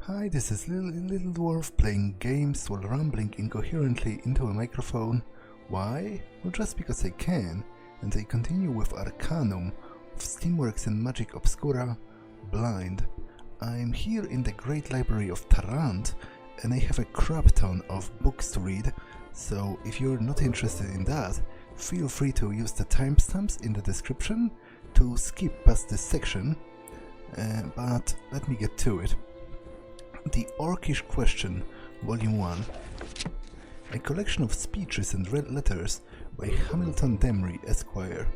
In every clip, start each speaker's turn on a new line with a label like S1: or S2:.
S1: Hi, this is little dwarf playing games while rambling incoherently into a microphone. Why? Well, just because I can, and I continue with Arcanum of Steamworks and Magick Obscura, Blind. I'm here in the great library of Tarant, and I have a crap ton of books to read, so if you're not interested in that, feel free to use the timestamps in the description to skip past this section, but let me get to it. The Orcish Question, Volume 1. A collection of speeches and red letters by Hamilton Demry, Esquire.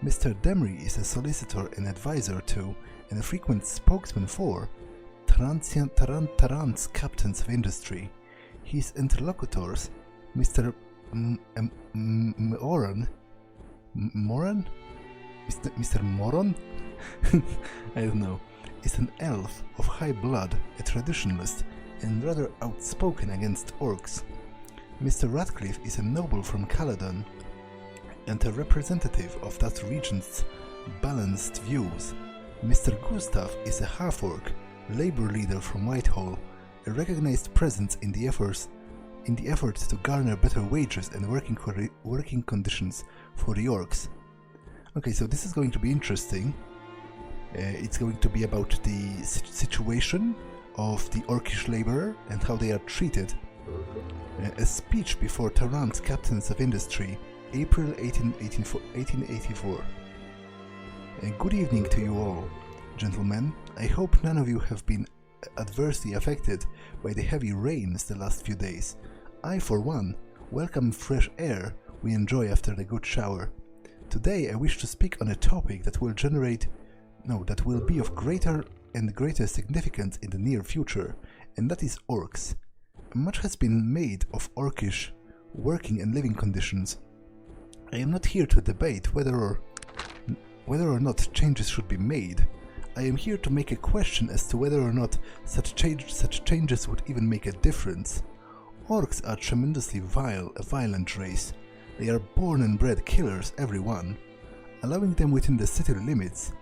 S1: Mr. Demry is a solicitor and advisor to, and a frequent spokesman for, Tarant's captains of industry. His interlocutors, Mr. Moran? Mr. Moron? I don't know. Is an elf of high blood, a traditionalist, and rather outspoken against orcs. Mr. Radcliffe is a noble from Caledon, and a representative of that region's balanced views. Mr. Gustav is a half-orc, labor leader from Whitehall, a recognized presence in the effort to garner better wages and working conditions for the orcs. Okay, so this is going to be interesting. It's going to be about the situation of the orcish laborer and how they are treated. A speech before Tarant's captains of industry, April 1884. Good evening to you all, gentlemen. I hope none of you have been adversely affected by the heavy rains the last few days. I, for one, welcome fresh air we enjoy after the good shower. Today I wish to speak on a topic that will be of greater and greater significance in the near future, and that is orcs. Much has been made of orcish working and living conditions. I am not here to debate whether or not changes should be made. I am here to make a question as to whether or not such changes would even make a difference. Orcs are tremendously a violent race. They are born and bred killers, every one. Allowing them within the city limits,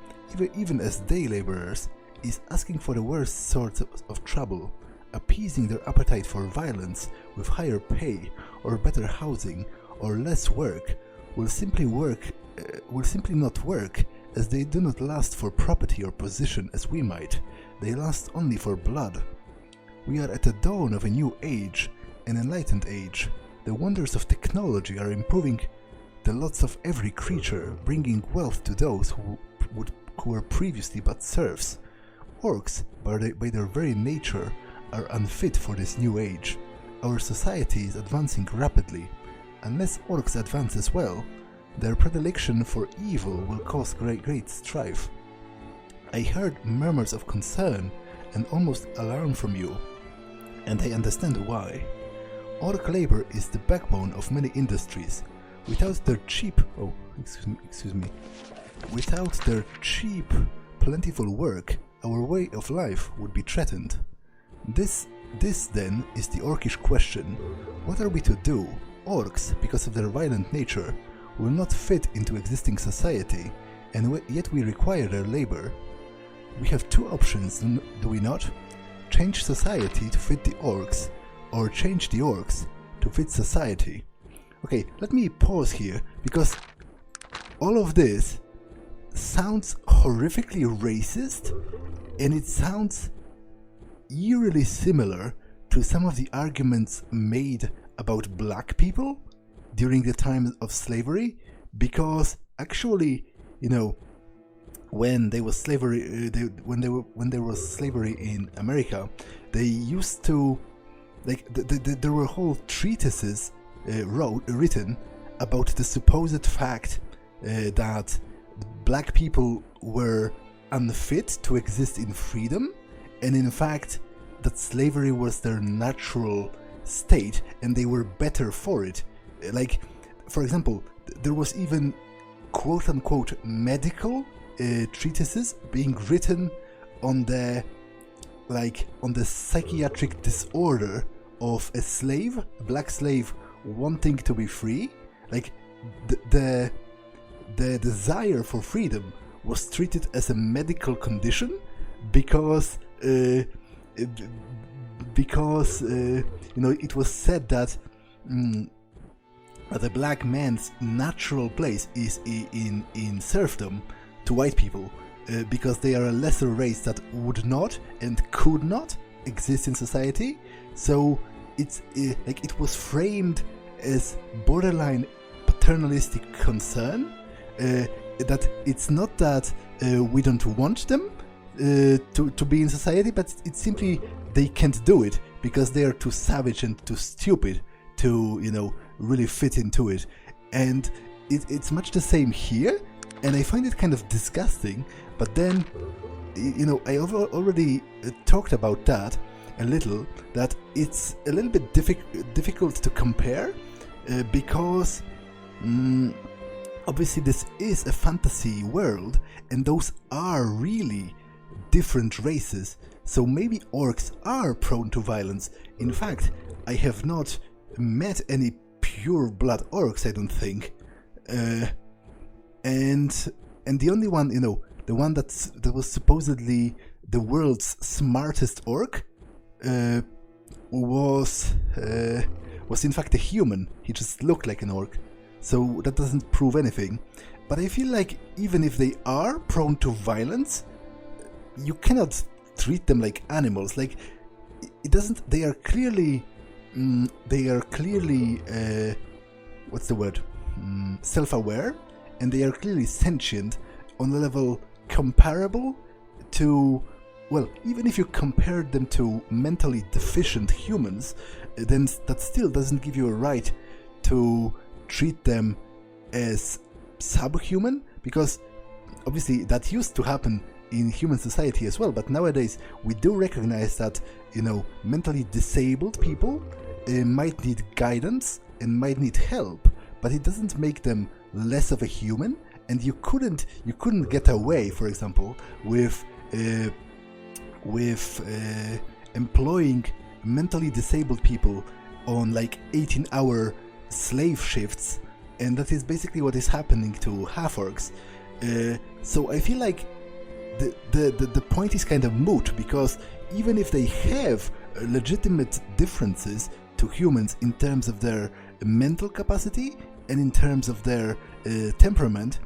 S1: even as day laborers, is asking for the worst sorts of trouble. Appeasing their appetite for violence with higher pay or better housing or less work will simply not work, as they do not last for property or position as we might. They last only for blood. We are at the dawn of a new age, an enlightened age. The wonders of technology are improving the lots of every creature, bringing wealth to those who were previously but serfs. Orcs, by their very nature, are unfit for this new age. Our society is advancing rapidly. Unless orcs advance as well, their predilection for evil will cause great strife. I heard murmurs of concern and almost alarm from you, and I understand why. Orc labor is the backbone of many industries. Without their cheap, plentiful work, our way of life would be threatened. This then is the Orcish question. What are we to do? Orcs, because of their violent nature, will not fit into existing society, and yet we require their labor. We have two options, do we not? Change society to fit the orcs, or change the orcs to fit society. Okay, let me pause here, because all of this sounds horrifically racist, and it sounds eerily similar to some of the arguments made about black people during the time of slavery, because actually, when there was slavery, when there was slavery in America, they used to, there were whole treatises written about the supposed fact that black people were unfit to exist in freedom, and in fact that slavery was their natural state and they were better for it. Like, for example, there was even quote-unquote medical treatises being written on the psychiatric disorder of a black slave wanting to be free. Like, the desire for freedom was treated as a medical condition because because it was said that the black man's natural place is in serfdom to white people, because they are a lesser race that would not and could not exist in society. So it's it was framed as borderline paternalistic concern, that it's not that we don't want them to be in society, but it's simply they can't do it because they are too savage and too stupid to really fit into it. And it's much the same here, and I find it kind of disgusting. But then I already talked about that a little, that it's a little bit difficult to compare, because obviously this is a fantasy world and those are really different races. So maybe orcs are prone to violence. In fact, I have not met any pure blood orcs, I don't think. And the only one, the one that was supposedly the world's smartest orc, was in fact a human. He just looked like an orc, so that doesn't prove anything. But I feel like even if they are prone to violence, you cannot treat them like animals. Like, it doesn't. They are clearly what's the word? Self-aware, and they are clearly sentient on a level comparable to, well, even if you compared them to mentally deficient humans, then that still doesn't give you a right to treat them as subhuman, because obviously that used to happen in human society as well. But nowadays we do recognize that mentally disabled people might need guidance and might need help, but it doesn't make them less of a human. And you couldn't get away, for example, with employing mentally disabled people on like 18-hour slave shifts, and that is basically what is happening to half-orcs. So I feel like the point is kind of moot, because even if they have legitimate differences to humans in terms of their mental capacity and in terms of their temperament,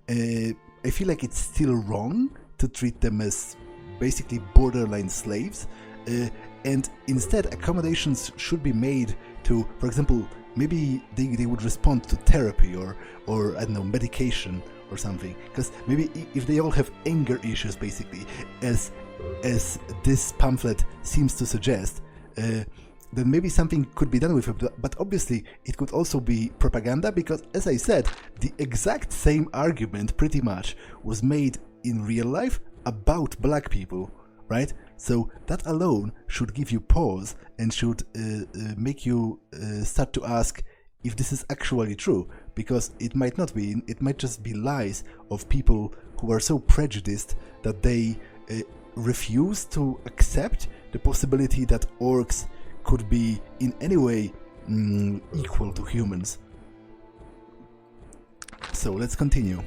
S1: I feel like it's still wrong to treat them as basically borderline slaves, and instead accommodations should be made to, for example, maybe they would respond to therapy or I don't know, medication or something. Because maybe if they all have anger issues, basically, as this pamphlet seems to suggest, then maybe something could be done with it. But obviously it could also be propaganda, because, as I said, the exact same argument pretty much was made in real life about black people, right? So that alone should give you pause and should make you start to ask if this is actually true, because it might not be. It might just be lies of people who are so prejudiced that they refuse to accept the possibility that orcs could be in any way equal to humans. So let's continue.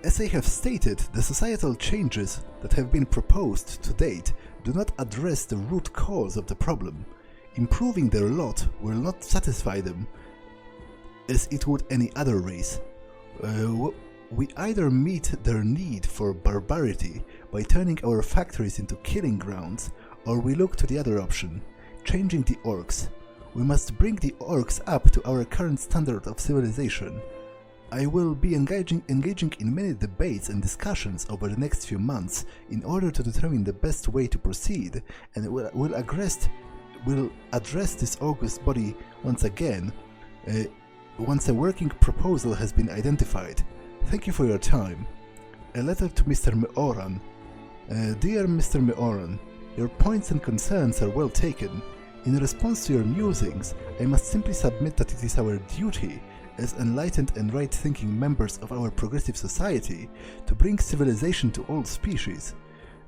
S1: As I have stated, the societal changes that have been proposed to date do not address the root cause of the problem. Improving their lot will not satisfy them as it would any other race. We either meet their need for barbarity by turning our factories into killing grounds, or we look to the other option, changing the orcs. We must bring the orcs up to our current standard of civilization. I will be engaging in many debates and discussions over the next few months in order to determine the best way to proceed, and will address this august body once again, once a working proposal has been identified. Thank you for your time. A letter to Mr. Meoran. Dear Mr. Meoran, your points and concerns are well taken. In response to your musings, I must simply submit that it is our duty, as enlightened and right-thinking members of our progressive society, to bring civilization to all species.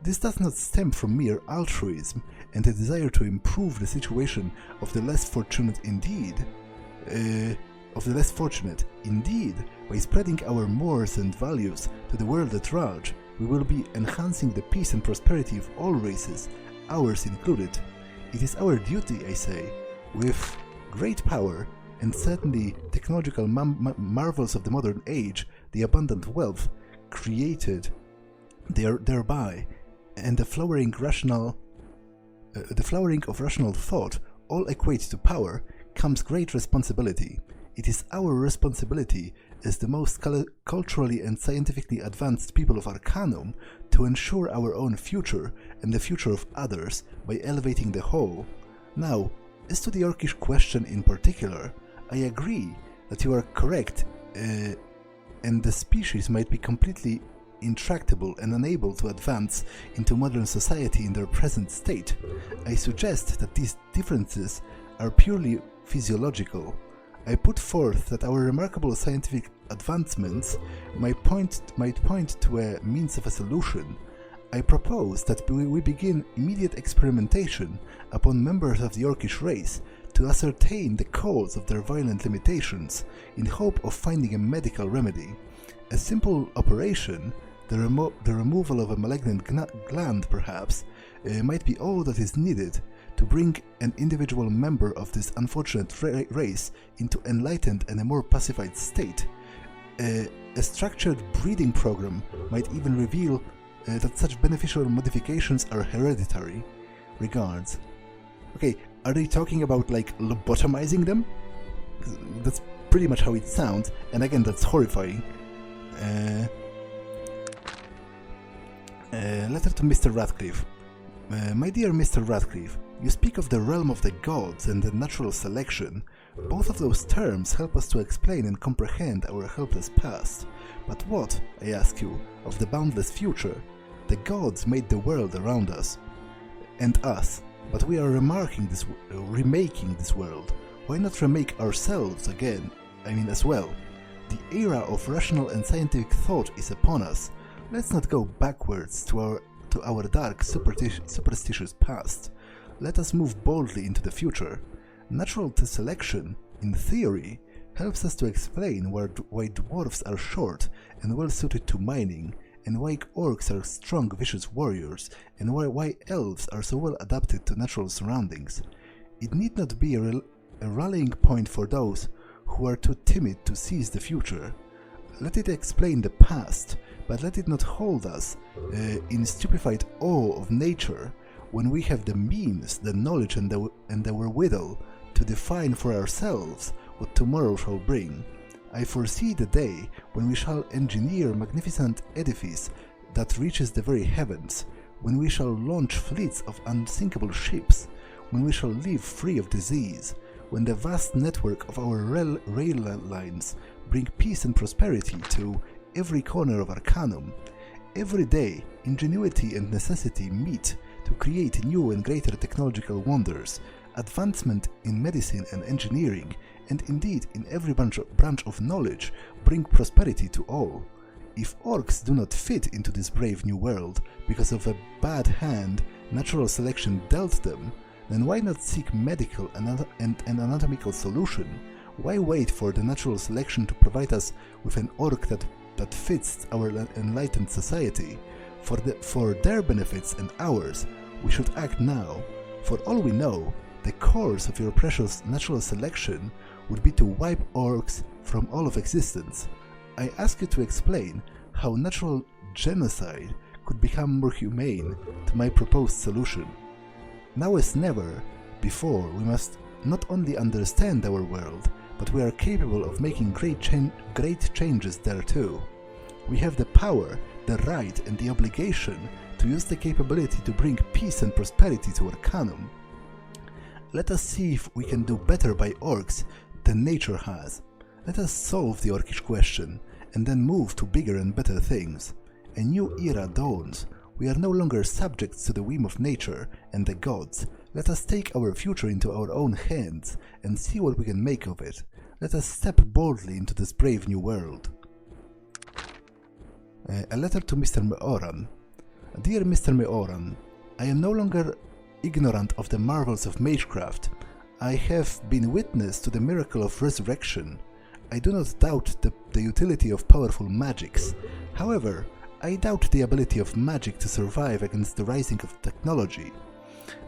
S1: This does not stem from mere altruism and a desire to improve the situation of the less fortunate indeed, by spreading our mores and values to the world at large. We will be enhancing the peace and prosperity of all races, ours included. It is our duty, I say, with great power and certainly technological marvels of the modern age, the abundant wealth created thereby, and the flowering of rational thought all equate to power, comes great responsibility. It is our responsibility as the most culturally and scientifically advanced people of Arcanum to ensure our own future and the future of others by elevating the whole. Now, as to the Orcish question in particular, I agree that you are correct, and the species might be completely intractable and unable to advance into modern society in their present state. I suggest that these differences are purely physiological. I put forth that our remarkable scientific advancements might point to a means of a solution. I propose that we begin immediate experimentation upon members of the Orcish race to ascertain the cause of their violent limitations in hope of finding a medical remedy. A simple operation, the removal of a malignant gland perhaps, might be all that is needed to bring an individual member of this unfortunate race into enlightened and a more pacified state. A structured breeding program might even reveal that such beneficial modifications are hereditary. Regards. Okay, are they talking about like lobotomizing them? That's pretty much how it sounds, and again, that's horrifying. Letter to Mr. Radcliffe. My dear Mr. Radcliffe, you speak of the realm of the gods and the natural selection. Both of those terms help us to explain and comprehend our helpless past. But what, I ask you, of the boundless future? The gods made the world around us and us, but we are remaking this world. Why not remake ourselves again? As well. The era of rational and scientific thought is upon us. Let's not go backwards to our dark, superstitious past. Let us move boldly into the future. Natural selection, in theory, helps us to explain why dwarfs are short and well suited to mining, and why orcs are strong, vicious warriors, and why elves are so well adapted to natural surroundings. It need not be a rallying point for those who are too timid to seize the future. Let it explain the past, but let it not hold us in stupefied awe of nature when we have the means, the knowledge and the wherewithal to define for ourselves what tomorrow shall bring. I foresee the day when we shall engineer a magnificent edifice that reaches the very heavens, when we shall launch fleets of unsinkable ships, when we shall live free of disease, when the vast network of our rail lines bring peace and prosperity to every corner of Arcanum. Every day, ingenuity and necessity meet to create new and greater technological wonders. Advancement in medicine and engineering, and indeed in every branch of knowledge, bring prosperity to all. If orcs do not fit into this brave new world because of a bad hand natural selection dealt them, then why not seek medical and anatomical solution? Why wait for the natural selection to provide us with an orc that fits our enlightened society? For their benefits and ours, we should act now. For all we know, the course of your precious natural selection would be to wipe orcs from all of existence. I ask you to explain how natural genocide could become more humane to my proposed solution. Now as never before, we must not only understand our world, but we are capable of making great changes there too. We have the power, the right and the obligation to use the capability to bring peace and prosperity to Arcanum. Let us see if we can do better by orcs than nature has. Let us solve the Orcish question, and then move to bigger and better things. A new era dawns. We are no longer subjects to the whim of nature and the gods. Let us take our future into our own hands and see what we can make of it. Let us step boldly into this brave new world. A letter to Mr. Meoran. Dear Mr. Meoran, I am no longer ignorant of the marvels of magecraft. I have been witness to the miracle of resurrection. I do not doubt the utility of powerful magics. However, I doubt the ability of magic to survive against the rising of technology.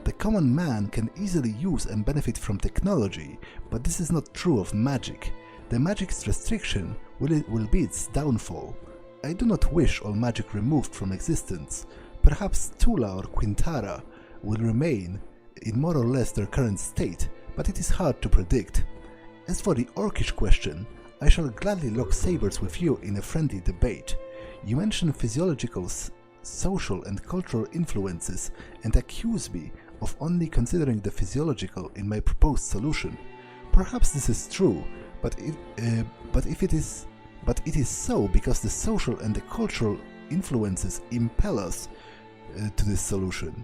S1: The common man can easily use and benefit from technology, but this is not true of magic. The magic's restriction will be its downfall. I do not wish all magic removed from existence. Perhaps Tula or Quintara will remain in more or less their current state, but it is hard to predict. As for the Orcish question, I shall gladly lock sabers with you in a friendly debate. You mention physiological, social and cultural influences and accuse me of only considering the physiological in my proposed solution. Perhaps this is true, but it is so because the social and the cultural influences impel us to this solution.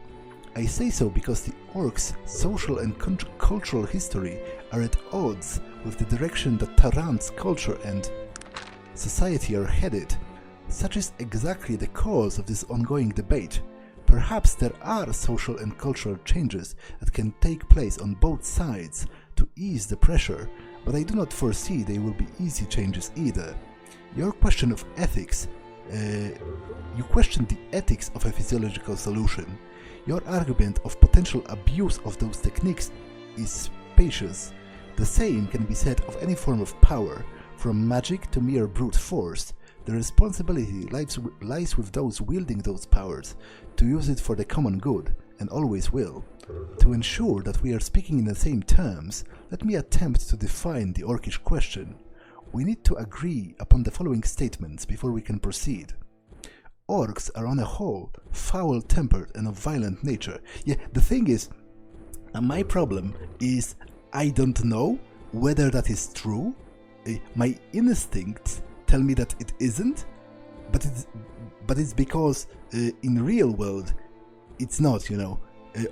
S1: I say so because the orcs' social and cultural history are at odds with the direction that Terran's culture and society are headed. Such is exactly the cause of this ongoing debate. Perhaps there are social and cultural changes that can take place on both sides to ease the pressure, but I do not foresee they will be easy changes either. Your question of ethics, you question the ethics of a physiological solution. Your argument of potential abuse of those techniques is spacious. The same can be said of any form of power, from magic to mere brute force. The responsibility lies with those wielding those powers to use it for the common good, and always will. To ensure that we are speaking in the same terms, let me attempt to define the Orcish question. We need to agree upon the following statements before we can proceed. Orcs are on a whole foul-tempered and of violent nature. Yeah, the thing is, my problem is I don't know whether that is true. My instincts tell me that it isn't, but it's because in real world it's not, you know.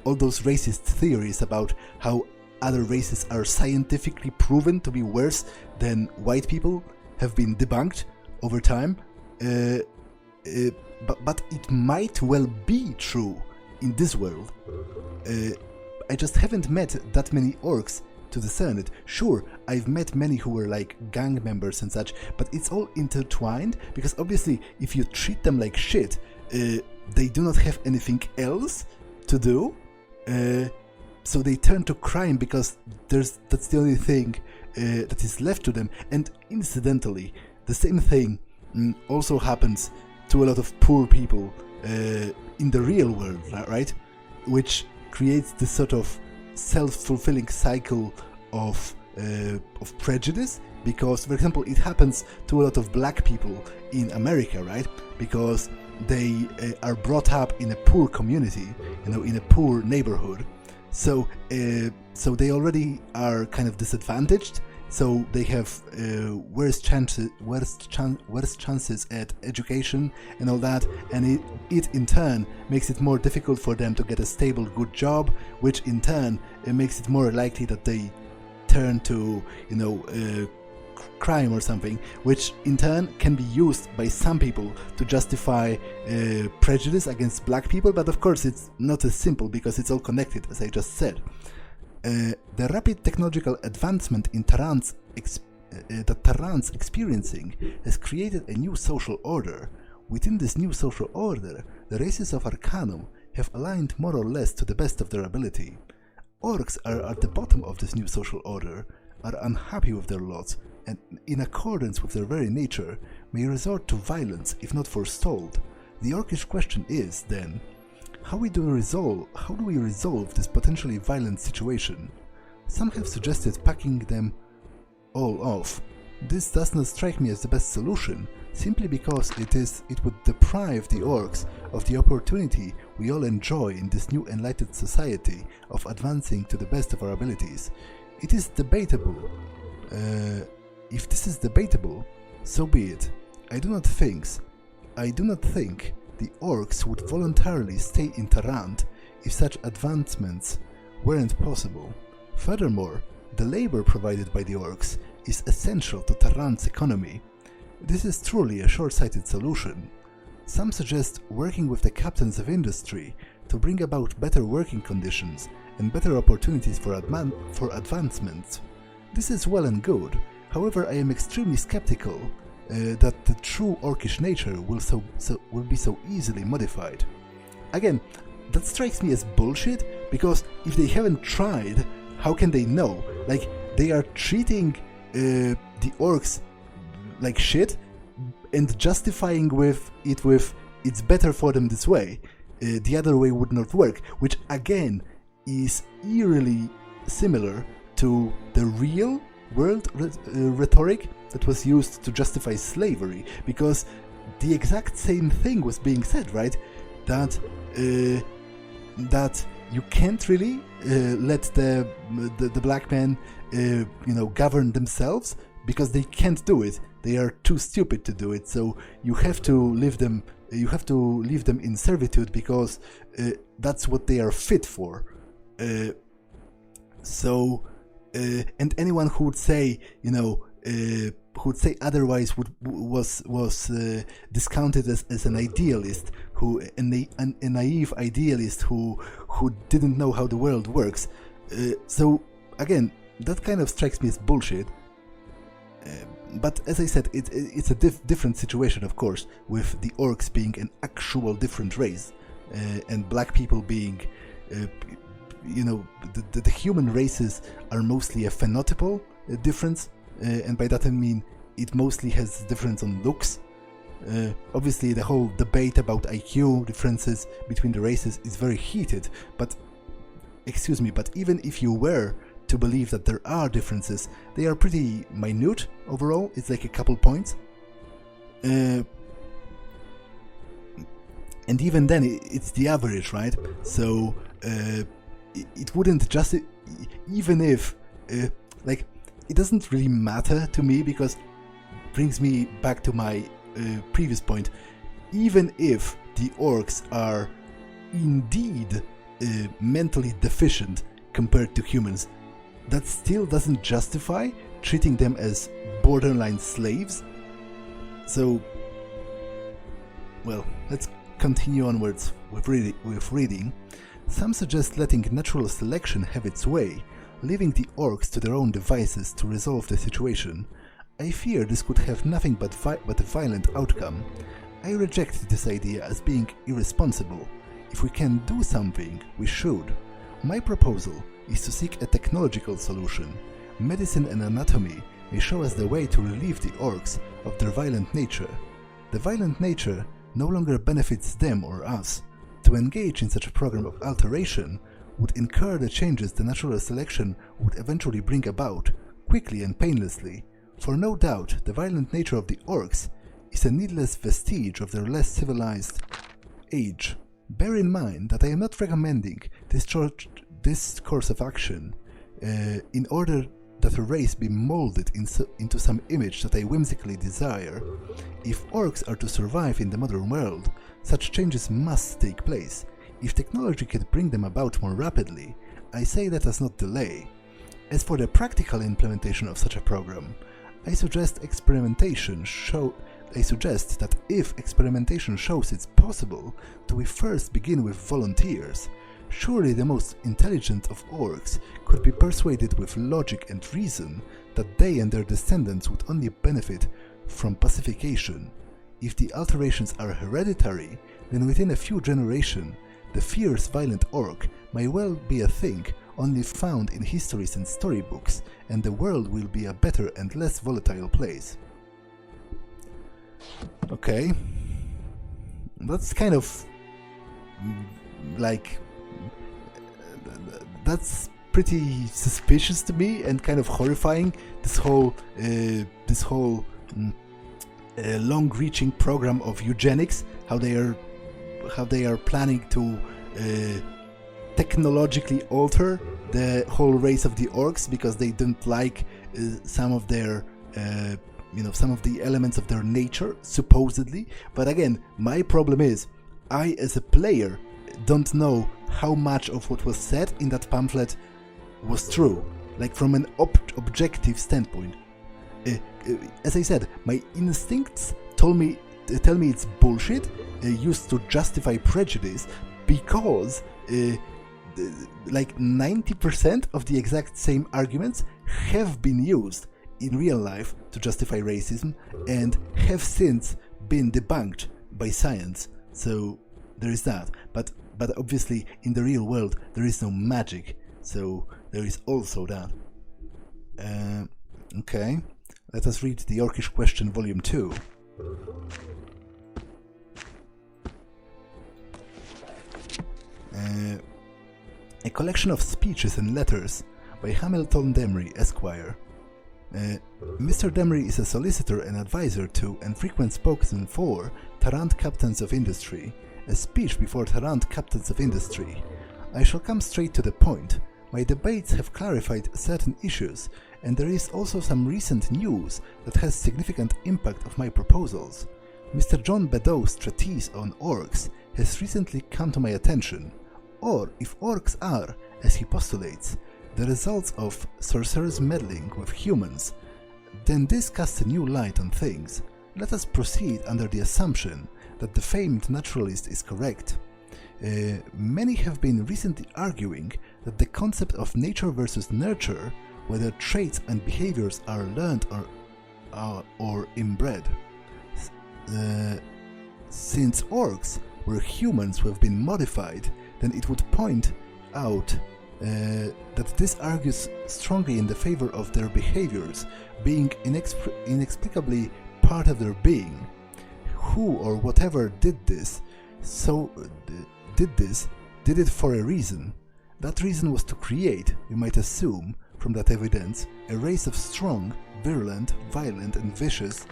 S1: All those racist theories about how other races are scientifically proven to be worse than white people have been debunked over time. But it might well be true in this world. I just haven't met that many orcs to discern it. Sure, I've met many who were like gang members and such, but it's all intertwined because obviously if you treat them like shit, they do not have anything else to do, so they turn to crime because that's the only thing that is left to them. And incidentally, the same thing also happens to a lot of poor people in the real world, right? Which creates this sort of self-fulfilling cycle of prejudice, because, for example, it happens to a lot of black people in America, right? Because they are brought up in a poor community, you know, in a poor neighborhood, so they already are kind of disadvantaged. So they have worse chances at education and all that, and it in turn makes it more difficult for them to get a stable, good job, which in turn makes it more likely that they turn to, you know, crime or something, which in turn can be used by some people to justify prejudice against black people. But of course, it's not as simple because it's all connected, as I just said. The rapid technological advancement in that Terran's experiencing has created a new social order. Within this new social order, the races of Arcanum have aligned more or less to the best of their ability. Orcs are at the bottom of this new social order, are unhappy with their lot, and in accordance with their very nature, may resort to violence if not forestalled. The Orcish question is, then, how do we resolve this potentially violent situation? Some have suggested packing them all off. This does not strike me as the best solution, simply because it would deprive the orcs of the opportunity we all enjoy in this new enlightened society of advancing to the best of our abilities. It is debatable. If this is debatable, so be it. I do not think the orcs would voluntarily stay in Terran if such advancements weren't possible. Furthermore, the labor provided by the orcs is essential to Terran's economy. This is truly a short-sighted solution. Some suggest working with the captains of industry to bring about better working conditions and better opportunities for advancement. This is well and good. However, I am extremely skeptical that the true orcish nature will be so easily modified. Again, that strikes me as bullshit, because if they haven't tried, how can they know? Like, they are treating the orcs like shit and justifying with it's better for them this way. The other way would not work, which again is eerily similar to the real world rhetoric that was used to justify slavery, because the exact same thing was being said, right? That you can't really let the black men govern themselves, because they can't do it. They are too stupid to do it. So you have to leave them. You have to leave them in servitude, because that's what they are fit for. And anyone who would say, otherwise was discounted as an idealist, a naive idealist who didn't know how the world works. So again, that kind of strikes me as bullshit. But as I said, it's a different situation, of course, with the orcs being an actual different race, and black people being, the human races are mostly a phenotypal difference, and by that I mean it mostly has difference on looks. Obviously, the whole debate about IQ differences between the races is very heated, but even if you were to believe that there are differences, they are pretty minute overall. It's like a couple points, and even then it's the average, right? So it wouldn't just, even if it doesn't really matter to me, because it brings me back to my previous point. Even if the orcs are indeed mentally deficient compared to humans, that still doesn't justify treating them as borderline slaves. So, well, let's continue onwards with reading. Some suggest letting natural selection have its way, leaving the orcs to their own devices to resolve the situation. I fear this could have nothing but a violent outcome. I reject this idea as being irresponsible. If we can do something, we should. My proposal is to seek a technological solution. Medicine and anatomy may show us the way to relieve the orcs of their violent nature. The violent nature no longer benefits them or us. To engage in such a program of alteration would incur the changes the natural selection would eventually bring about, quickly and painlessly, for no doubt the violent nature of the orcs is a needless vestige of their less civilized age. Bear in mind that I am not recommending this course of action in order that a race be molded into some image that I whimsically desire. If orcs are to survive in the modern world, such changes must take place. If technology can bring them about more rapidly, I say let us not delay. As for the practical implementation of such a program, I suggest that if experimentation shows it's possible, that we first begin with volunteers. Surely the most intelligent of orcs could be persuaded with logic and reason that they and their descendants would only benefit from pacification. If the alterations are hereditary, then within a few generations, the fierce violent orc may well be a thing only found in histories and storybooks, and the world will be a better and less volatile place. Okay, that's kind of that's pretty suspicious to me and kind of horrifying. This whole long-reaching program of eugenics, how they are planning to technologically alter the whole race of the orcs because they don't like some of their some of the elements of their nature, supposedly. But again, my problem is, I as a player don't know how much of what was said in that pamphlet was true, like from an objective standpoint. As I said, my instincts tell me it's bullshit, used to justify prejudice, because like 90% of the exact same arguments have been used in real life to justify racism and have since been debunked by science. So there is that. But obviously in the real world there is no magic, so there is also that. Okay, let us read the Orcish Question Volume 2. A collection of speeches and letters by Hamilton Demry, Esquire. Mr. Demry is a solicitor and advisor to and frequent spokesman for Tarrant Captains of Industry. A speech before Tarrant Captains of Industry. I shall come straight to the point. My debates have clarified certain issues, and there is also some recent news that has significant impact of my proposals. Mr. John Beddoes' treatise on orcs has recently come to my attention. Or, if orcs are, as he postulates, the results of sorcerers meddling with humans, then this casts a new light on things. Let us proceed under the assumption that the famed naturalist is correct. Many have been recently arguing that the concept of nature versus nurture, whether traits and behaviors are learned or inbred. Since orcs were humans who have been modified, then it would point out that this argues strongly in the favor of their behaviors being inexplicably part of their being. Who or whatever did it for a reason. That reason was to create, we might assume, from that evidence, a race of strong, virulent, violent and vicious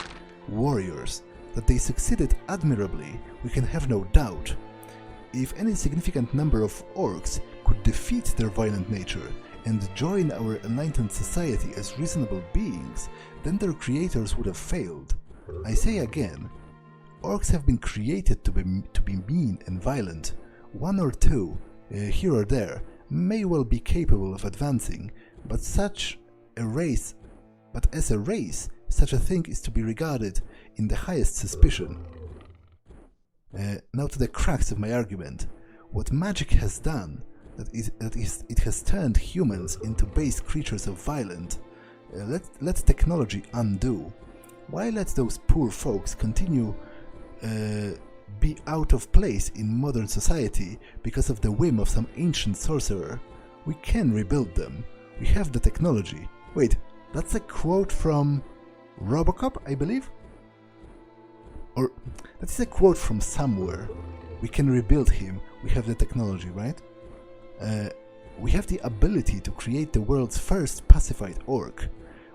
S1: warriors. That they succeeded admirably, we can have no doubt. If any significant number of orcs could defeat their violent nature and join our enlightened society as reasonable beings, then their creators would have failed. I say again, orcs have been created to be mean and violent. One or two, here or there, may well be capable of advancing, but as a race, such a thing is to be regarded in the highest suspicion. Now to the crux of my argument. What magic has done, it has turned humans into base creatures of violence. Let technology undo. Why let those poor folks continue be out of place in modern society because of the whim of some ancient sorcerer? We can rebuild them. We have the technology. Wait, that's a quote from Robocop, I believe? Or that is a quote from somewhere. We can rebuild him. We have the technology, right? We have the ability to create the world's first pacified orc.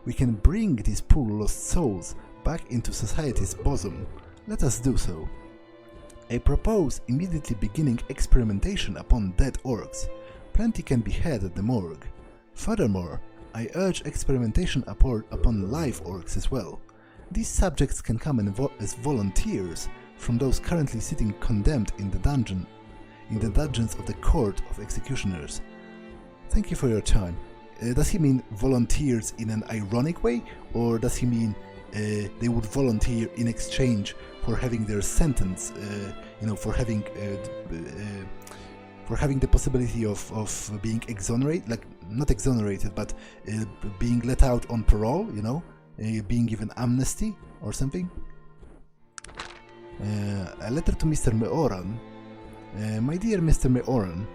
S1: We can bring these poor lost souls back into society's bosom. Let us do so. I propose immediately beginning experimentation upon dead orcs. Plenty can be had at the morgue. Furthermore, I urge experimentation upon live orcs as well. These subjects can come as volunteers from those currently sitting condemned in the dungeons of the Court of Executioners. Thank you for your time. Does he mean volunteers in an ironic way, or does he mean they would volunteer in exchange for having their sentence, for having the possibility of being exonerated, like not exonerated, but being let out on parole, being given amnesty or something? A letter to Mr. Meoran. My dear Mr. Meoran,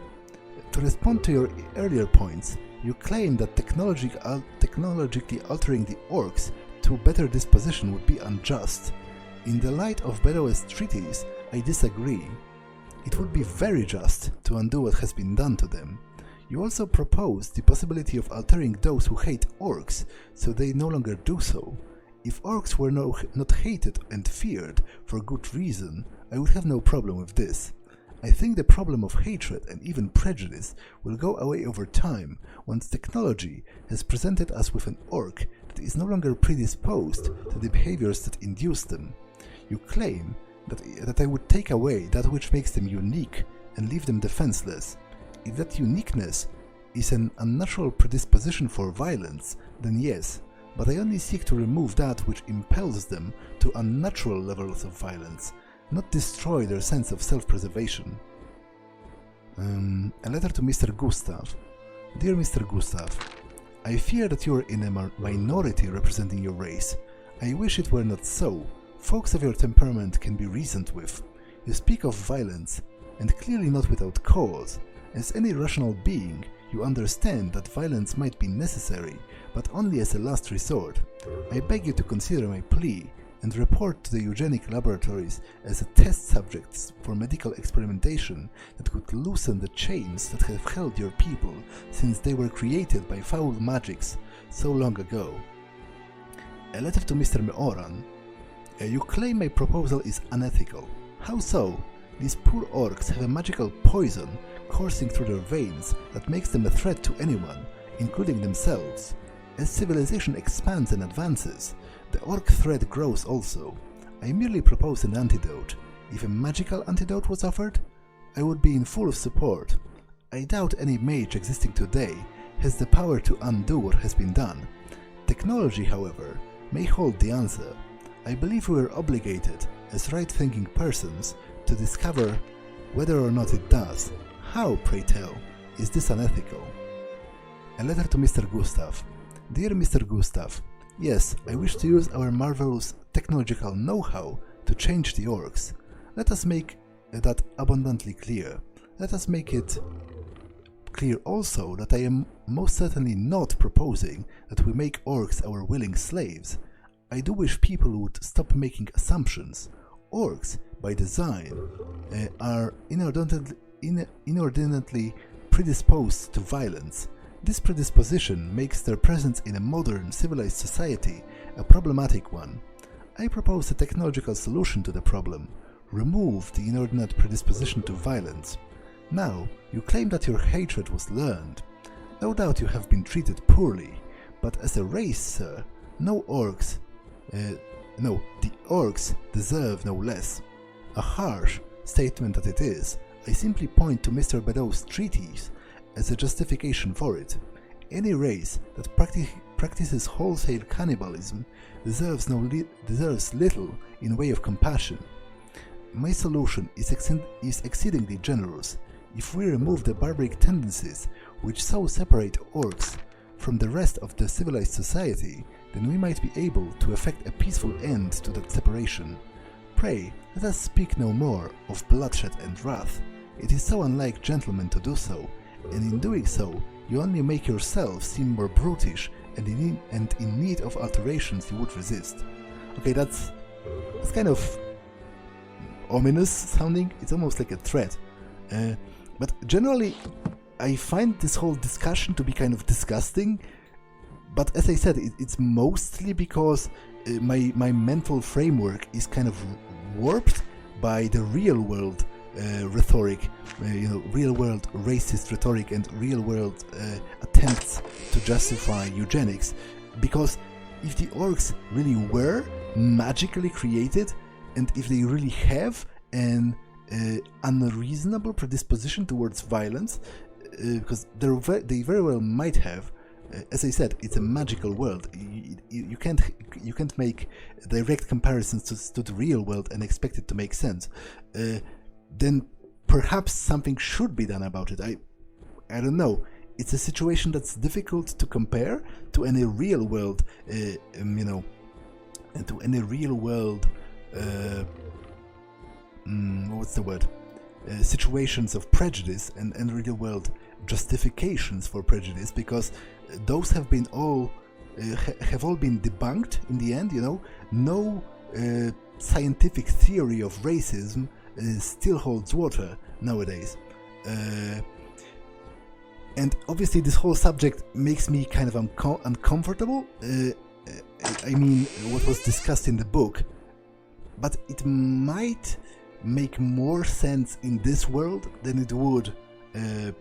S1: to respond to your earlier points, you claim that technologically altering the orcs to better disposition would be unjust. In the light of Beddoes' treatise, I disagree. It would be very just to undo what has been done to them. You also propose the possibility of altering those who hate orcs, so they no longer do so. If orcs were not hated and feared for good reason, I would have no problem with this. I think the problem of hatred and even prejudice will go away over time once technology has presented us with an orc that is no longer predisposed to the behaviors that induce them. You claim that I would take away that which makes them unique and leave them defenseless. If that uniqueness is an unnatural predisposition for violence, then yes, but I only seek to remove that which impels them to unnatural levels of violence, not destroy their sense of self-preservation. A letter to Mr. Gustav. Dear Mr. Gustav, I fear that you are in a minority representing your race. I wish it were not so. Folks of your temperament can be reasoned with. You speak of violence, and clearly not without cause. As any rational being, you understand that violence might be necessary, but only as a last resort. I beg you to consider my plea, and report to the eugenic laboratories as a test subjects for medical experimentation that could loosen the chains that have held your people since they were created by foul magics so long ago. A letter to Mr. Meoran. You claim my proposal is unethical. How so? These poor orcs have a magical poison coursing through their veins that makes them a threat to anyone, including themselves. As civilization expands and advances, the orc threat grows also. I merely propose an antidote. If a magical antidote was offered, I would be in full support. I doubt any mage existing today has the power to undo what has been done. Technology, however, may hold the answer. I believe we are obligated, as right-thinking persons, to discover whether or not it does. How, pray tell, is this unethical? A letter to Mr. Gustav. Dear Mr. Gustav, yes, I wish to use our marvelous technological know-how to change the orcs. Let us make that abundantly clear. Let us make it clear also that I am most certainly not proposing that we make orcs our willing slaves. I do wish people would stop making assumptions. Orcs, by design, are inordinately predisposed to violence. This predisposition makes their presence in a modern, civilized society a problematic one. I propose a technological solution to the problem. Remove the inordinate predisposition to violence. Now, you claim that your hatred was learned. No doubt you have been treated poorly, but as a race, sir, the orcs deserve no less. A harsh statement that it is, I simply point to Mr. Bedou's Treatise as a justification for it. Any race that practices wholesale cannibalism deserves little in way of compassion. My solution is exceedingly generous. If we remove the barbaric tendencies which so separate orcs from the rest of the civilized society, then we might be able to effect a peaceful end to that separation. Pray, let us speak no more of bloodshed and wrath. It is so unlike gentlemen to do so, and in doing so, you only make yourself seem more brutish and in need of alterations you would resist. Okay, that's kind of ominous sounding. It's almost like a threat. But generally, I find this whole discussion to be kind of disgusting. But as I said, it's mostly because my mental framework is kind of warped by the real-world rhetoric, real-world racist rhetoric and real-world attempts to justify eugenics. Because if the orcs really were magically created, and if they really have an unreasonable predisposition towards violence, because they very well might have. As I said, it's a magical world. You can't make direct comparisons to the real world and expect it to make sense. Then perhaps something should be done about it. I don't know. It's a situation that's difficult to compare to any real world, and to any real world. What's the word? Situations of prejudice and real world justifications for prejudice, because those have been all been debunked in the end. No scientific theory of racism still holds water nowadays, and obviously this whole subject makes me kind of uncomfortable. I mean, what was discussed in the book, but it might make more sense in this world than it would than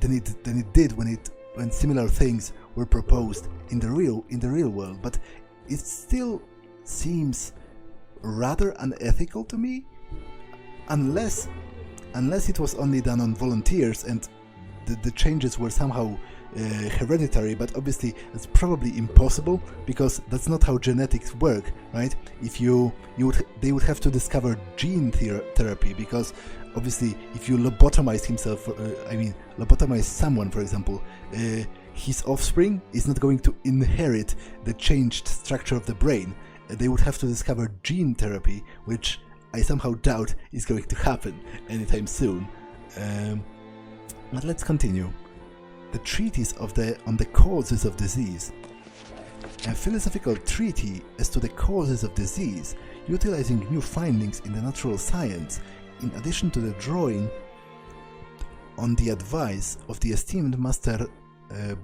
S1: it did when similar things were proposed in the real world. But it still seems rather unethical to me, unless it was only done on volunteers and the changes were somehow hereditary. But obviously that's probably impossible, because that's not how genetics work, right? If they would have to discover gene therapy, because obviously, if you lobotomize lobotomize someone, for example, his offspring is not going to inherit the changed structure of the brain. They would have to discover gene therapy, which I somehow doubt is going to happen anytime soon. But let's continue. The Treatise on the Causes of Disease. A philosophical treatise as to the causes of disease, utilizing new findings in the natural science, in addition to the drawing on the advice of the esteemed Master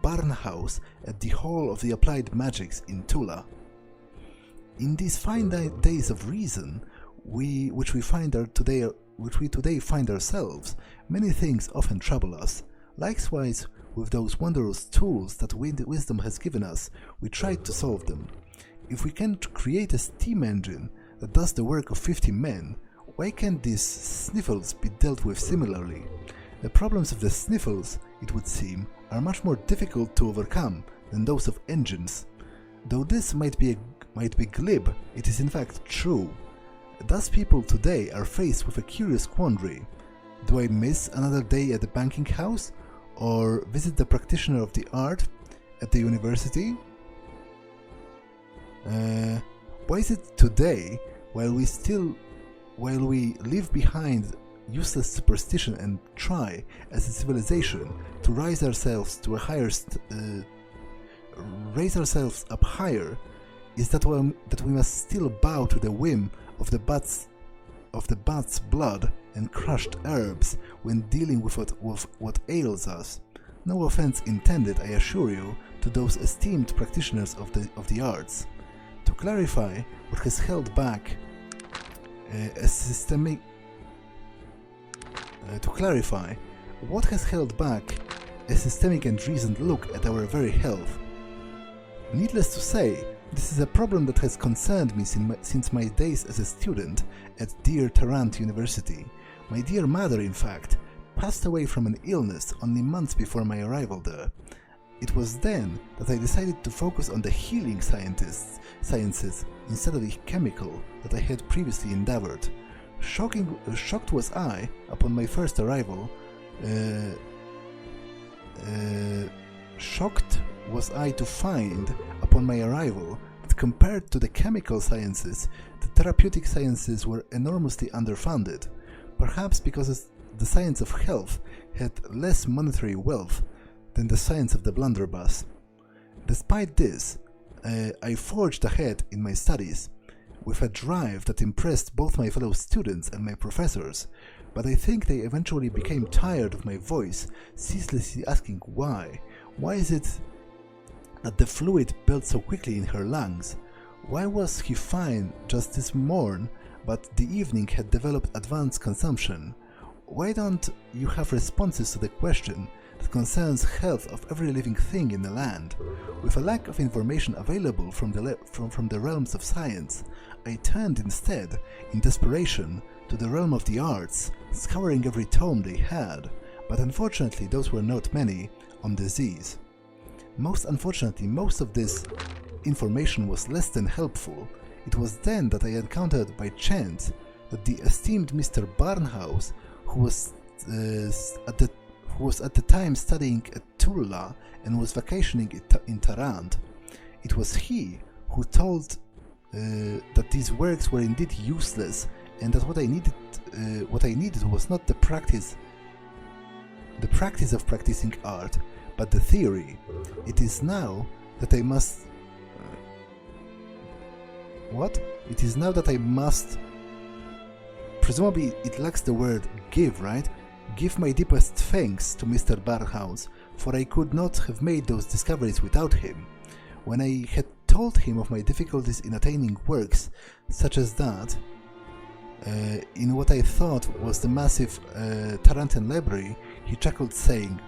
S1: Barnhouse at the Hall of the Applied Magics in Tula. In these fine days of reason, which we today find ourselves, many things often trouble us. Likewise, with those wondrous tools that wisdom has given us, we try to solve them. If we can create a steam engine that does the work of 50 men, why can't these sniffles be dealt with similarly? The problems of the sniffles, it would seem, are much more difficult to overcome than those of engines. Though this might be glib, it is in fact true. Thus people today are faced with a curious quandary. Do I miss another day at the banking house, or visit the practitioner of the art at the university? Why is it today, while we leave behind useless superstition and try, as a civilization, to raise ourselves up higher, is that we must still bow to the whim of the bat's blood and crushed herbs when dealing with what ails us? No offense intended, I assure you, to those esteemed practitioners of the arts. To clarify what has held back a systemic and reasoned look at our very health. Needless to say, this is a problem that has concerned me since my days as a student at dear Tarrant University. My dear mother, in fact, passed away from an illness only months before my arrival there. It was then that I decided to focus on the healing sciences instead of the chemical that I had previously endeavored. Shocked was I upon my first arrival. Shocked was I to find upon my arrival that compared to the chemical sciences, the therapeutic sciences were enormously underfunded, perhaps because the science of health had less monetary wealth than the science of the blunderbuss. Despite this, I forged ahead in my studies, with a drive that impressed both my fellow students and my professors, but I think they eventually became tired of my voice, ceaselessly asking why. Why is it that the fluid built so quickly in her lungs? Why was he fine just this morn, but the evening had developed advanced consumption? Why don't you have responses to the question that concerns health of every living thing in the land? With a lack of information available from the realms of science, I turned instead, in desperation, to the realm of the arts, scouring every tome they had, but unfortunately those were not many, on disease. Most unfortunately, most of this information was less than helpful. It was then that I encountered by chance that the esteemed Mr. Barnhouse, who was at the time studying at Tula and was vacationing in Tarrant. It was he who told that these works were indeed useless, and that what I needed was not the practice of practicing art, but the theory. It is now that I must... It is now that I must... Presumably it lacks the word give, right? Give my deepest thanks to Mr. Barnhouse, for I could not have made those discoveries without him. When I had told him of my difficulties in attaining works such as that, in what I thought was the massive Tarantan library, he chuckled, saying,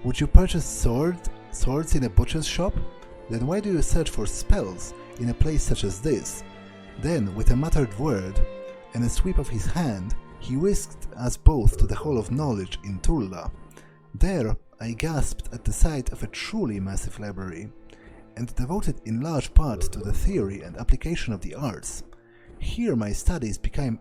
S1: "Would you purchase swords in a butcher's shop? Then why do you search for spells in a place such as this?" Then, with a muttered word and a sweep of his hand, he whisked us both to the Hall of Knowledge in Tula. There I gasped at the sight of a truly massive library, and devoted in large part to the theory and application of the arts. Here my studies became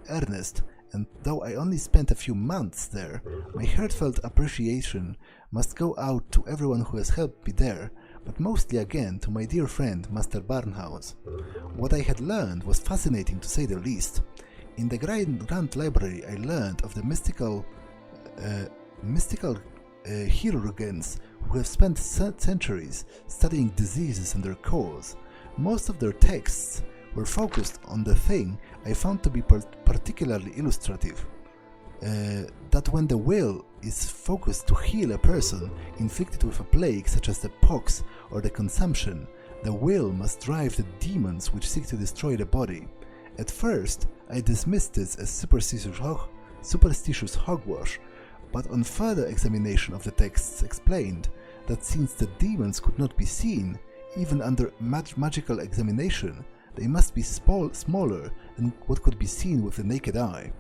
S1: earnest and though I only spent a few months there, my heartfelt appreciation must go out to everyone who has helped me there, but mostly again to my dear friend Master Barnhouse. What I had learned was fascinating to say the least. In the Grand Library I learned of the mystical chirurgeons who have spent centuries studying diseases and their cause. Most of their texts were focused on the thing I found to be particularly illustrative, that when the will is focused to heal a person inflicted with a plague such as the pox or the consumption, the will must drive the demons which seek to destroy the body. At first, I dismissed this as superstitious hogwash, but on further examination of the texts explained that since the demons could not be seen, even under magical examination, they must be smaller than what could be seen with the naked eye.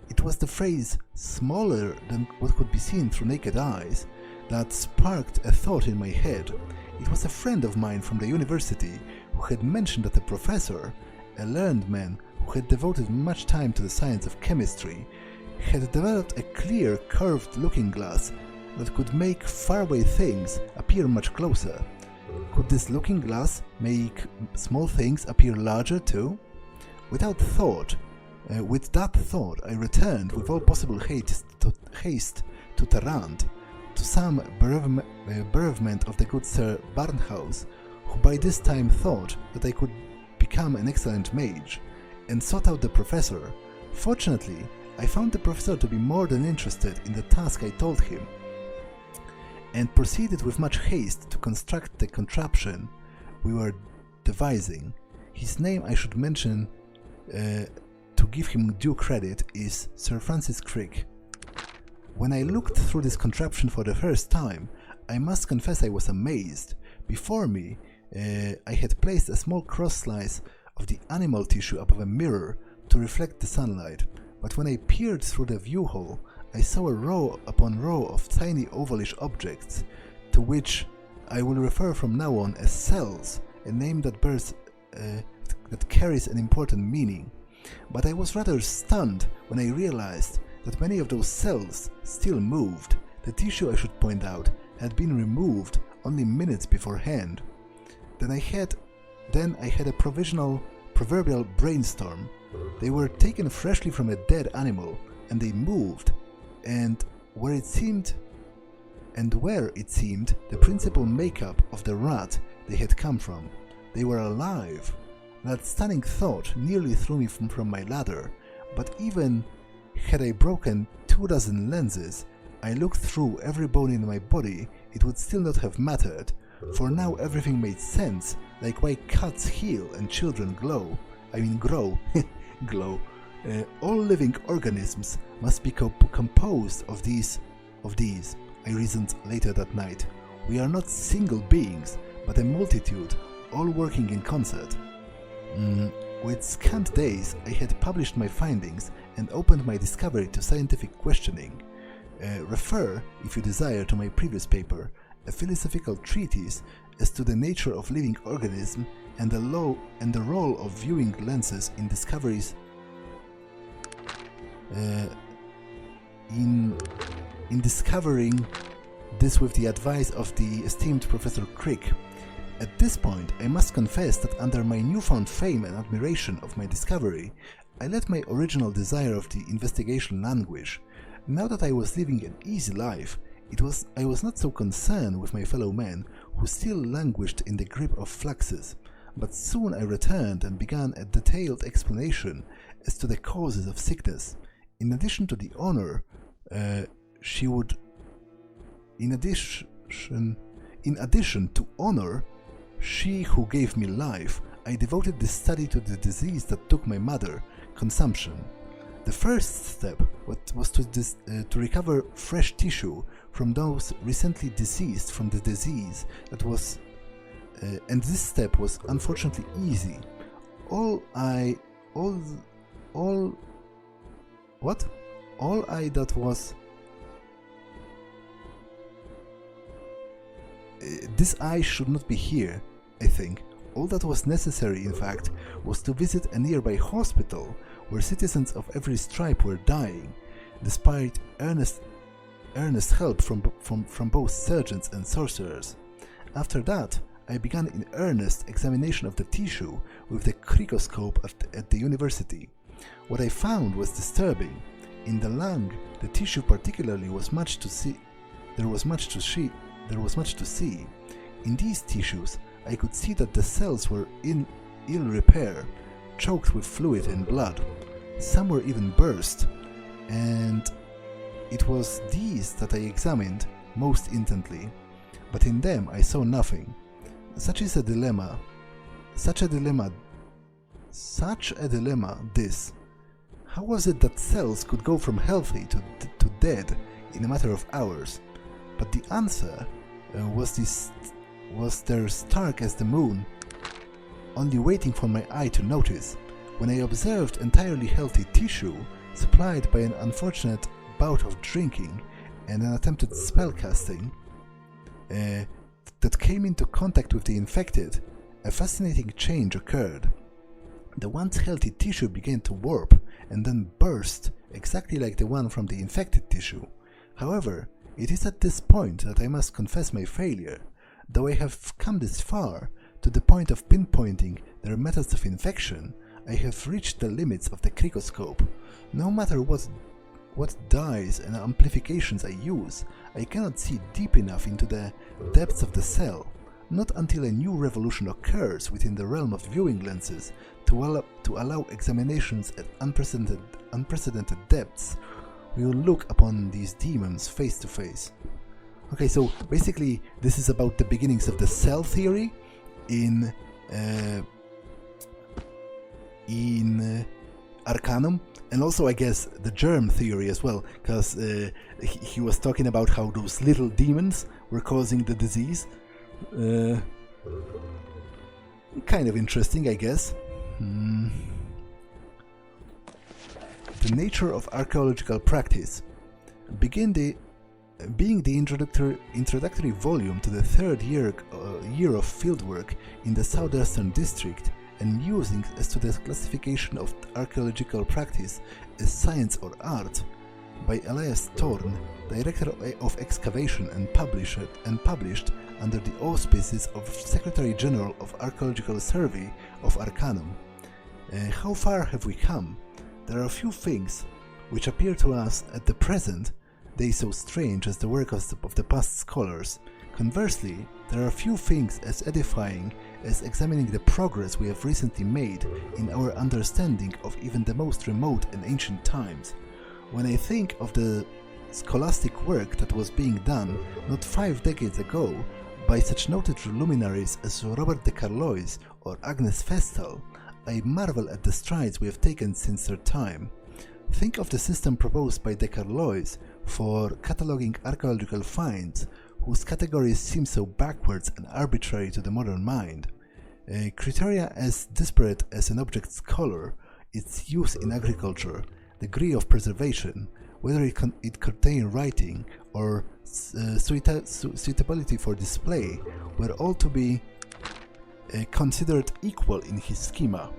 S1: It was the phrase "smaller than what could be seen through naked eyes" that sparked a thought in my head. It was a friend of mine from the university who had mentioned that a professor, a learned man who had devoted much time to the science of chemistry, had developed a clear, curved looking glass that could make faraway things appear much closer. Could this looking glass make small things appear larger too? With that thought, I returned with all possible haste to Tarrant, to some bereavement of the good Sir Barnhouse, who by this time thought that I could become an excellent mage, and sought out the professor. Fortunately, I found the professor to be more than interested in the task I told him, and proceeded with much haste to construct the contraption we were devising. His name, I should mention, to give him due credit, is Sir Francis Crick. When I looked through this contraption for the first time, I must confess I was amazed. Before me, I had placed a small cross-slice of the animal tissue above a mirror to reflect the sunlight, but when I peered through the view-hole, I saw a row upon row of tiny ovalish objects, to which I will refer from now on as cells, a name that carries an important meaning. But I was rather stunned when I realized that many of those cells still moved. The tissue, I should point out, had been removed only minutes beforehand. Then I had a proverbial brainstorm. They were taken freshly from a dead animal, and they moved, and where it seemed the principal makeup of the rat they had come from. They were alive. That stunning thought nearly threw me from my ladder, but even had I broken 24 lenses, I looked through every bone in my body, it would still not have mattered, for now everything made sense, like why cats heal and children grow. Glow. All living organisms must be composed of these, I reasoned later that night. We are not single beings, but a multitude, all working in concert. With scant days, I had published my findings and opened my discovery to scientific questioning. Refer, if you desire, to my previous paper, a philosophical treatise as to the nature of living organism and the role of viewing lenses in discoveries in discovering this with the advice of the esteemed Professor Crick. At this point, I must confess that under my newfound fame and admiration of my discovery, I let my original desire of the investigation languish. Now that I was living an easy life, I was not so concerned with my fellow men, who still languished in the grip of fluxes, but soon I returned and began a detailed explanation as to the causes of sickness. In addition to the honor, in addition to honor, she who gave me life, I devoted this study to the disease that took my mother, consumption. The first step was to recover fresh tissue from those recently deceased from the disease that was, and this step was unfortunately easy. This eye should not be here, I think. All that was necessary, in fact, was to visit a nearby hospital where citizens of every stripe were dying, despite earnest help from both surgeons and sorcerers. After that, I began in earnest examination of the tissue with the cricoscope at the university. What I found was disturbing. In the lung, the tissue particularly was much to see. There was much to see. In these tissues, I could see that the cells were in ill repair, choked with fluid and blood. Some were even burst, and it was these that I examined most intently. But in them I saw nothing. Such a dilemma this. How was it that cells could go from healthy to dead in a matter of hours? But the answer was there stark as the moon, only waiting for my eye to notice. When I observed entirely healthy tissue, supplied by an unfortunate bout of drinking and an attempted spellcasting, that came into contact with the infected, a fascinating change occurred. The once healthy tissue began to warp and then burst, exactly like the one from the infected tissue. However, it is at this point that I must confess my failure. Though I have come this far, to the point of pinpointing their methods of infection, I have reached the limits of the cricoscope. No matter what dyes and amplifications I use, I cannot see deep enough into the depths of the cell, not until a new revolution occurs within the realm of viewing lenses to allow examinations at unprecedented depths. We will look upon these demons face to face. Okay, so basically this is about the beginnings of the cell theory in Arcanum, and also I guess the germ theory as well, because he was talking about how those little demons were causing the disease. Kind of interesting, I guess. The Nature of Archaeological Practice. Being the introductory volume to the third year of fieldwork in the southeastern district, and musings as to the classification of archaeological practice as science or art, by Elias Thorne, Director of Excavation, and published under the auspices of Secretary General of Archaeological Survey of Arcanum. How far have we come? There are few things which appear to us at the present day so strange as the work of the past scholars. Conversely, there are few things as edifying as examining the progress we have recently made in our understanding of even the most remote and ancient times. When I think of the scholastic work that was being done not 5 decades ago by such noted luminaries as Robert de Carlois or Agnes Festal, I marvel at the strides we have taken since their time. Think of the system proposed by de Carlois for cataloguing archaeological finds, whose categories seem so backwards and arbitrary to the modern mind. Criteria as disparate as an object's color, its use in agriculture, degree of preservation, whether it contain writing or suitability for display, were all to be considered equal in his schema.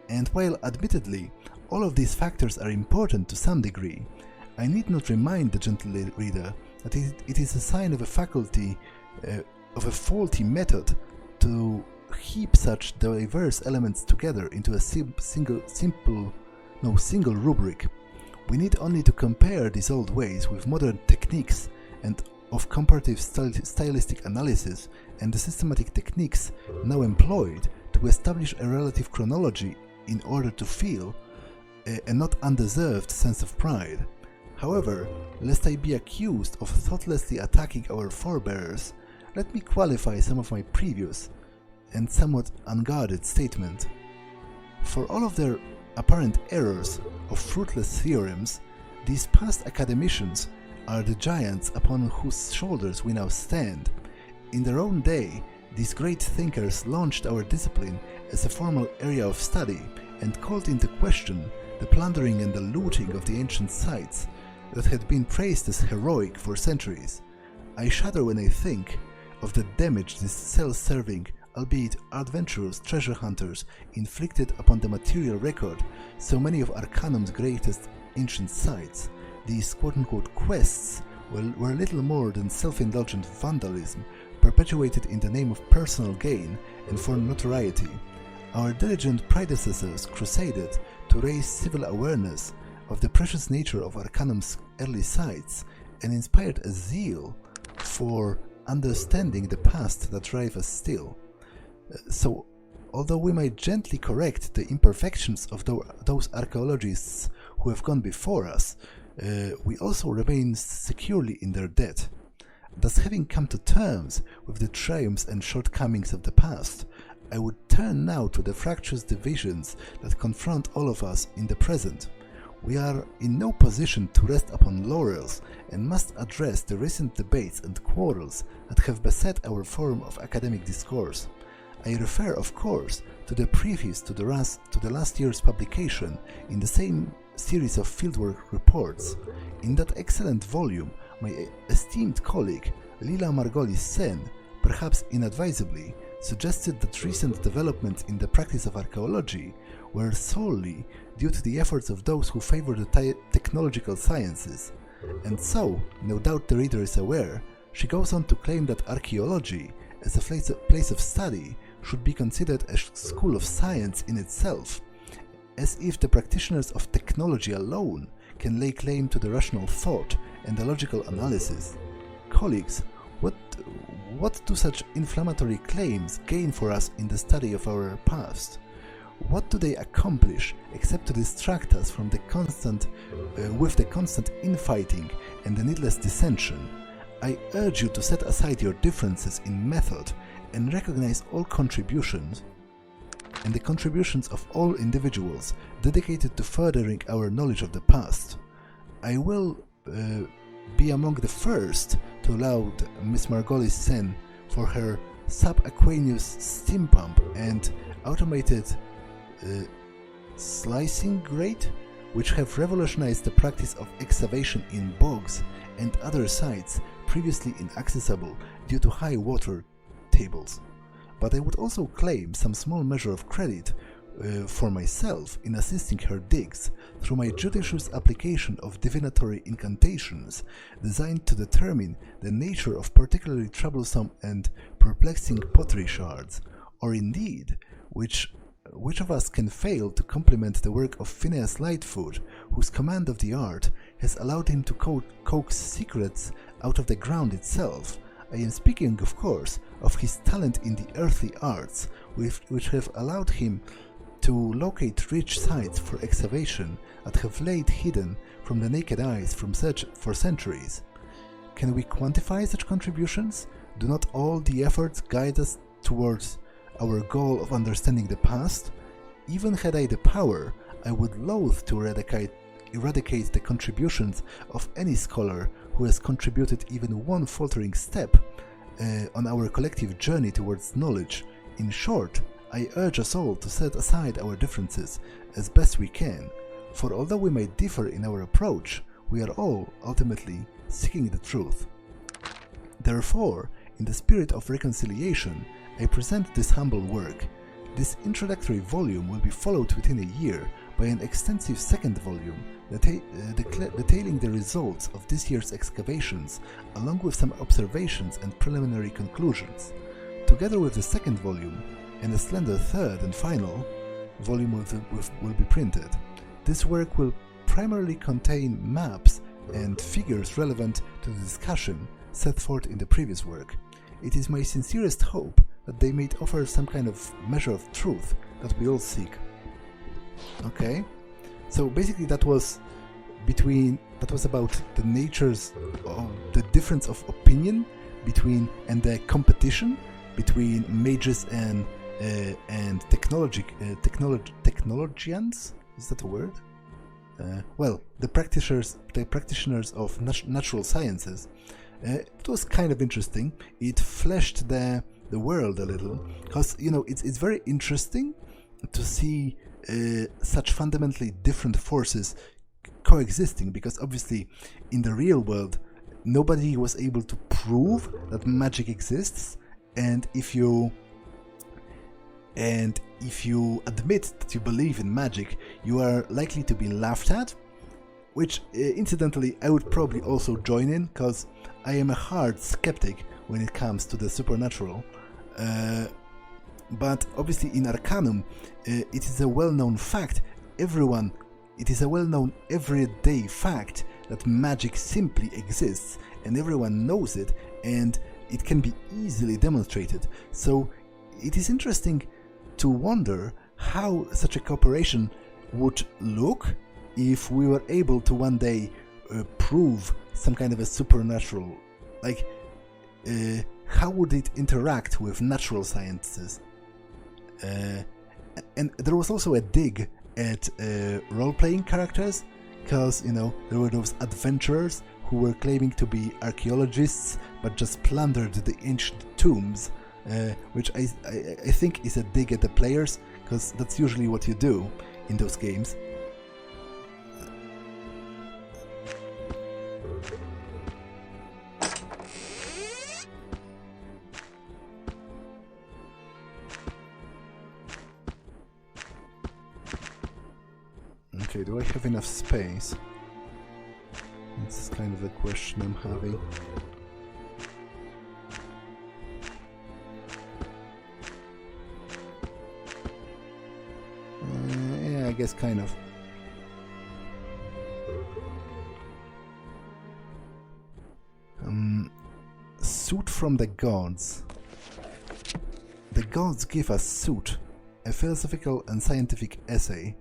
S1: And while admittedly all of these factors are important to some degree, I need not remind the gentle reader that it is a sign of a faculty of a faulty method to heap such diverse elements together into a single rubric. We need only to compare these old ways with modern techniques and of comparative stylistic analysis and the systematic techniques now employed to establish a relative chronology in order to feel a not undeserved sense of pride. However, lest I be accused of thoughtlessly attacking our forebears, let me qualify some of my previous and somewhat unguarded statement. For all of their apparent errors of fruitless theorems, these past academicians are the giants upon whose shoulders we now stand. In their own day, these great thinkers launched our discipline as a formal area of study and called into question the plundering and the looting of the ancient sites that had been praised as heroic for centuries. I shudder when I think of the damage this self-serving, albeit adventurous treasure hunters inflicted upon the material record so many of Arcanum's greatest ancient sites, these quote-unquote quests were little more than self-indulgent vandalism perpetuated in the name of personal gain and for notoriety. Our diligent predecessors crusaded to raise civil awareness of the precious nature of Arcanum's early sites and inspired a zeal for understanding the past that drive us still. So, although we might gently correct the imperfections of those archaeologists who have gone before us, we also remain securely in their debt. Thus, having come to terms with the triumphs and shortcomings of the past, I would turn now to the fractious divisions that confront all of us in the present. We are in no position to rest upon laurels and must address the recent debates and quarrels that have beset our forum of academic discourse. I refer, of course, to the preface to the last year's publication in the same series of fieldwork reports. In that excellent volume, my esteemed colleague Lila Margolis-Sen, perhaps inadvisably, suggested that recent developments in the practice of archaeology were solely due to the efforts of those who favor the technological sciences. And so, no doubt the reader is aware, she goes on to claim that archaeology, as a place of study, should be considered a school of science in itself, as if the practitioners of technology alone can lay claim to the rational thought and the logical analysis. Colleagues, what do such inflammatory claims gain for us in the study of our past? What do they accomplish except to distract us from the constant infighting and the needless dissension? I urge you to set aside your differences in method and recognize all contributions and the contributions of all individuals dedicated to furthering our knowledge of the past. I will be among the first to allow Miss Margolis-Sen for her subaqueous steam pump and automated slicing grate, which have revolutionized the practice of excavation in bogs and other sites previously inaccessible due to high water tables. But I would also claim some small measure of credit for myself in assisting her digs through my judicious application of divinatory incantations designed to determine the nature of particularly troublesome and perplexing pottery shards, or indeed, which of us can fail to compliment the work of Phineas Lightfoot, whose command of the art has allowed him to coax secrets out of the ground itself. I am speaking, of course, of his talent in the earthly arts, which have allowed him to locate rich sites for excavation that have laid hidden from the naked eyes for centuries. Can we quantify such contributions? Do not all the efforts guide us towards our goal of understanding the past? Even had I the power, I would loathe to eradicate the contributions of any scholar who has contributed even one faltering step on our collective journey towards knowledge. In short, I urge us all to set aside our differences as best we can, for although we may differ in our approach, we are all ultimately seeking the truth. Therefore, in the spirit of reconciliation, I present this humble work. This introductory volume will be followed within a year by an extensive second volume detailing the results of this year's excavations, along with some observations and preliminary conclusions. Together with the second volume, and a slender third and final volume will be printed. This work will primarily contain maps and figures relevant to the discussion set forth in the previous work. It is my sincerest hope that they may offer some kind of measure of truth that we all seek. Okay, so basically that was about the natures of the difference of opinion between and the competition between mages and technologians. Is that a word? Well, the practitioners of natural sciences. It was kind of interesting. It fleshed the world a little, because it's very interesting to see such fundamentally different forces coexisting, because obviously in the real world nobody was able to prove that magic exists, and if you And if you admit that you believe in magic, you are likely to be laughed at, which incidentally I would probably also join in, because I am a hard skeptic when it comes to the supernatural. But obviously in Arcanum, it is a well-known fact, it is a well-known everyday fact that magic simply exists, and everyone knows it, and it can be easily demonstrated. So it is interesting to wonder how such a cooperation would look if we were able to one day prove some kind of a supernatural, like how would it interact with natural sciences? And there was also a dig at role-playing characters, because there were those adventurers who were claiming to be archaeologists but just plundered the ancient tombs, which I think is a dig at the players, because that's usually what you do in those games. Okay, do I have enough space? That's kind of the question I'm having. Yeah, I guess kind of. Soot from the gods. The gods give us Soot, a philosophical and scientific essay.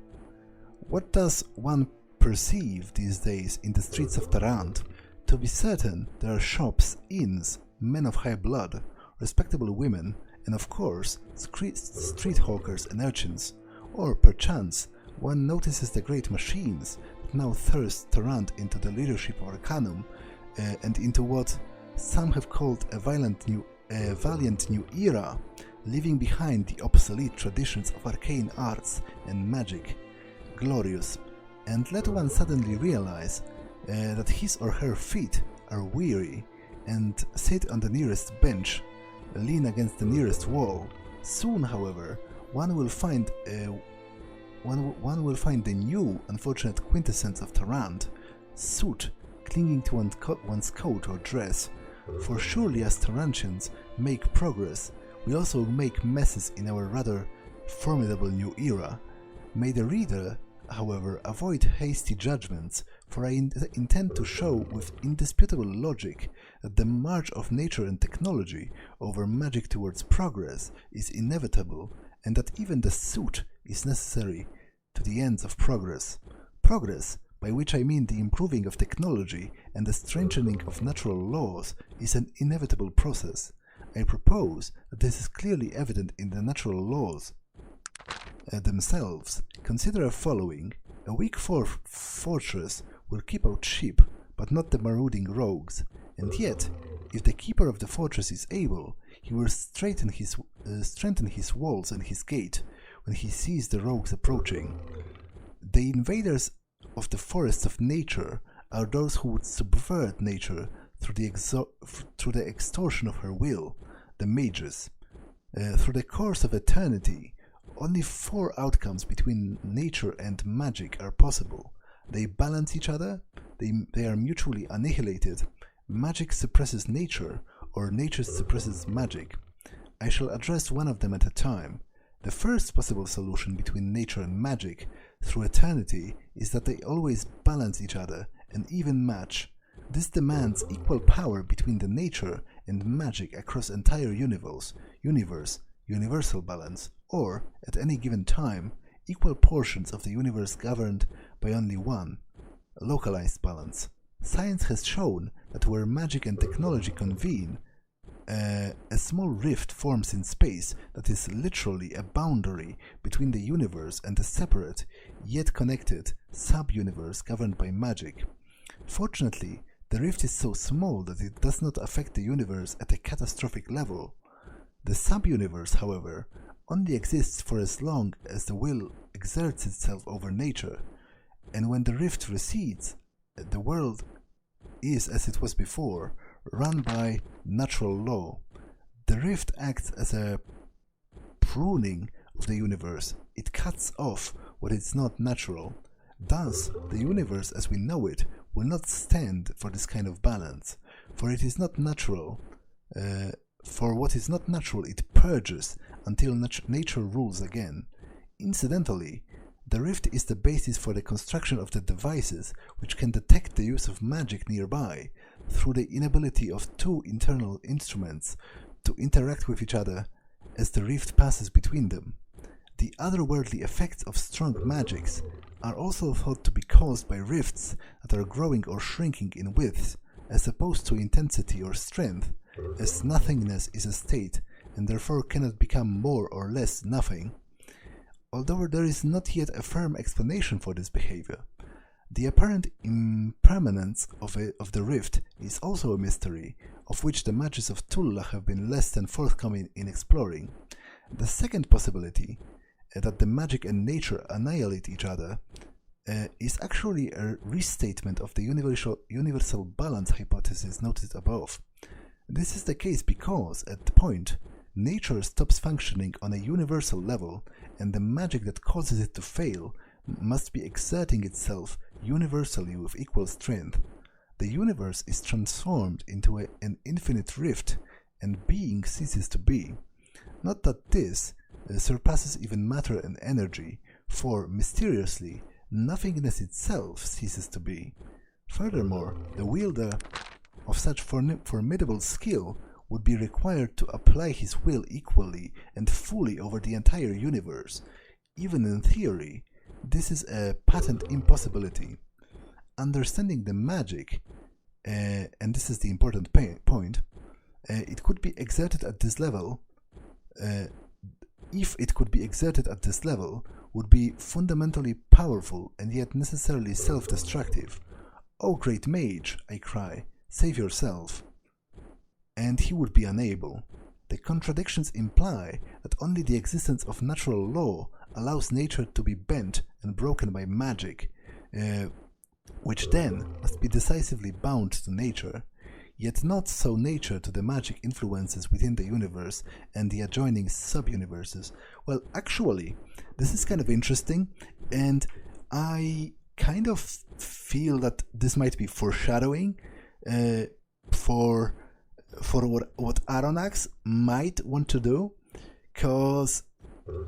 S1: What does one perceive these days in the streets of Tarant? To be certain, there are shops, inns, men of high blood, respectable women, and of course, street hawkers and urchins. Or, perchance, one notices the great machines that now thrust Tarant into the leadership of Arcanum, and into what some have called a valiant new era, leaving behind the obsolete traditions of arcane arts and magic. Glorious, and let one suddenly realize that his or her feet are weary and sit on the nearest bench, lean against the nearest wall. Soon, however, one will find the new unfortunate quintessence of Tarant, Soot, clinging to one's coat or dress. For surely as Tarantians make progress, we also make messes in our rather formidable new era. May the reader, however, avoid hasty judgments, for I intend to show with indisputable logic that the march of nature and technology over magic towards progress is inevitable, and that even the Soot is necessary to the ends of progress. Progress, by which I mean the improving of technology and the strengthening of natural laws, is an inevitable process. I propose that this is clearly evident in the natural laws themselves. Consider a following. A weak fortress will keep out sheep, but not the marauding rogues. And yet, if the keeper of the fortress is able, he will strengthen his walls and his gate when he sees the rogues approaching. The invaders of the forests of nature are those who would subvert nature through the extortion of her will, the mages. Through the course of eternity, only 4 outcomes between nature and magic are possible. They balance each other, they are mutually annihilated, magic suppresses nature, or nature suppresses magic. I shall address one of them at a time. The first possible solution between nature and magic through eternity is that they always balance each other, an even match. This demands equal power between the nature and magic across entire universe, universal balance, or, at any given time, equal portions of the universe governed by only one, localized balance. Science has shown that where magic and technology convene, a small rift forms in space that is literally a boundary between the universe and a separate, yet connected, sub-universe governed by magic. Fortunately, the rift is so small that it does not affect the universe at a catastrophic level. The sub-universe, however, only exists for as long as the will exerts itself over nature, and when the rift recedes, the world is, as it was before, run by natural law. The rift acts as a pruning of the universe. It cuts off what is not natural. Thus, the universe as we know it will not stand for this kind of balance, for it is not natural. For what is not natural, it purges until nature rules again. Incidentally, the rift is the basis for the construction of the devices which can detect the use of magic nearby, through the inability of two internal instruments to interact with each other as the rift passes between them. The otherworldly effects of strong magics are also thought to be caused by rifts that are growing or shrinking in width, as opposed to intensity or strength, as nothingness is a state and therefore cannot become more or less nothing. Although there is not yet a firm explanation for this behavior, the apparent impermanence of the rift is also a mystery, of which the mages of Tulla have been less than forthcoming in exploring. The second possibility, that the magic and nature annihilate each other, is actually a restatement of the universal balance hypothesis noted above. This is the case because, at the point, nature stops functioning on a universal level, and the magic that causes it to fail must be exerting itself universally with equal strength. The universe is transformed into an infinite rift, and being ceases to be. Not that this surpasses even matter and energy, for, mysteriously, nothingness itself ceases to be. Furthermore, the wielder of such formidable skill would be required to apply his will equally and fully over the entire universe. Even in theory, this is a patent impossibility. Understanding the magic, and this is the important point, it could be exerted at this level, if it could be exerted at this level, would be fundamentally powerful and yet necessarily self-destructive. "Oh great mage," I cry, "save yourself." And he would be unable. The contradictions imply that only the existence of natural law allows nature to be bent and broken by magic, which then must be decisively bound to nature, yet not so nature to the magic influences within the universe and the adjoining sub-universes. Well, actually, this is kind of interesting, and I kind of feel that this might be foreshadowing for what Aronnax might want to do, because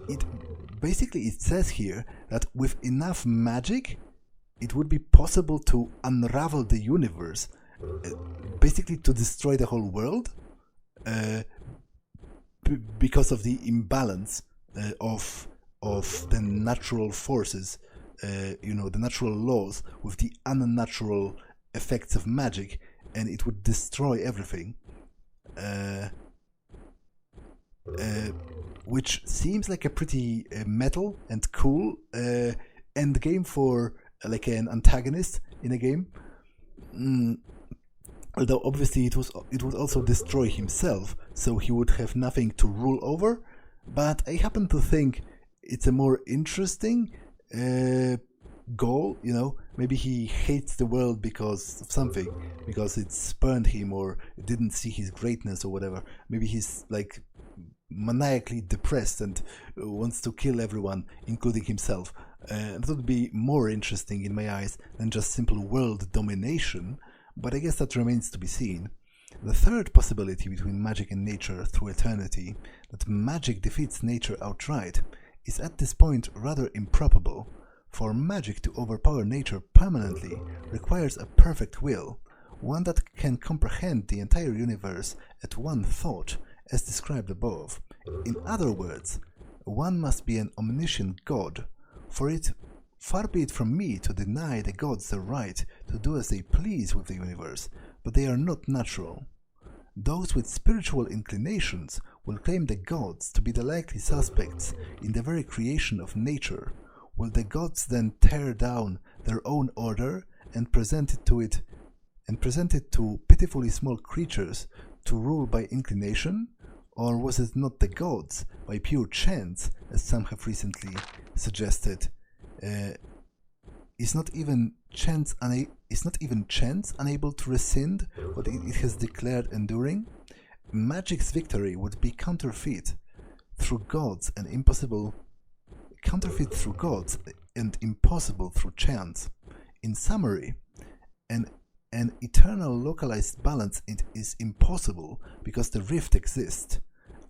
S1: it says here that with enough magic it would be possible to unravel the universe, basically to destroy the whole world, because of the imbalance of the natural forces, the natural laws with the unnatural effects of magic, and it would destroy everything. Which seems like a pretty metal and cool end game for like an antagonist in a game. Although obviously it would also destroy himself, so he would have nothing to rule over. But I happen to think it's a more interesting goal. Maybe he hates the world because of something, because it spurned him or didn't see his greatness or whatever. Maybe he's like maniacally depressed and wants to kill everyone, including himself. That would be more interesting in my eyes than just simple world domination, but I guess that remains to be seen. The third possibility between magic and nature through eternity, that magic defeats nature outright, is at this point rather improbable, for magic to overpower nature permanently requires a perfect will, one that can comprehend the entire universe at one thought, as described above. In other words, one must be an omniscient god. Far be it from me to deny the gods the right to do as they please with the universe, but they are not natural. Those with spiritual inclinations will claim the gods to be the likely suspects in the very creation of nature. Will the gods then tear down their own order and present it to pitifully small creatures to rule by inclination? Or was it not the gods, by pure chance, as some have recently suggested? Is not even chance unable to rescind what it has declared enduring? Magic's victory would be counterfeit. through gods and impossible through chance. In summary, an eternal localized balance is impossible because the rift exists.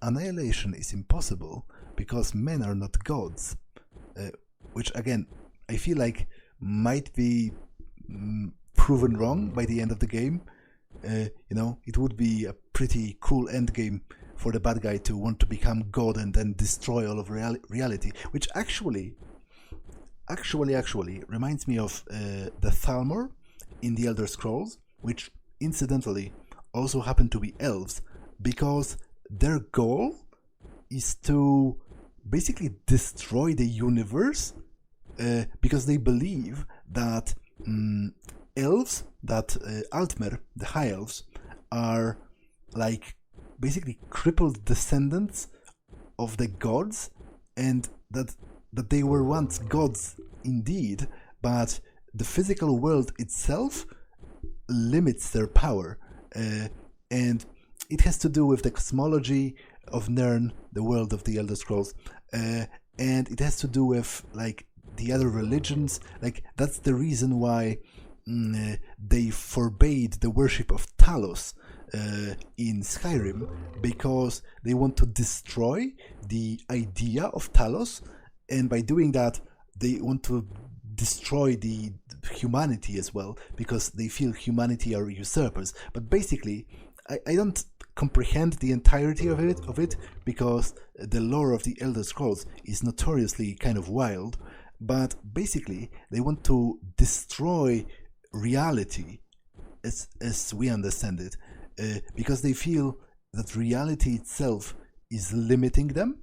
S1: Annihilation is impossible because men are not gods, which again I feel like might be proven wrong by the end of the game. It would be a pretty cool end game for the bad guy to want to become god and then destroy all of reality, which actually reminds me of the Thalmor in the Elder Scrolls, which incidentally also happen to be elves, because their goal is to basically destroy the universe, because they believe that elves, that Altmer, the High Elves, are like basically crippled descendants of the gods, and that they were once gods indeed, but the physical world itself limits their power, and it has to do with the cosmology of Nirn, the world of the Elder Scrolls, and it has to do with like the other religions. Like that's the reason why they forbade the worship of Talos in Skyrim, because they want to destroy the idea of Talos, and by doing that they want to destroy the humanity as well, because they feel humanity are usurpers. But basically I don't comprehend the entirety of it because the lore of the Elder Scrolls is notoriously kind of wild, but basically they want to destroy reality as we understand it, because they feel that reality itself is limiting them,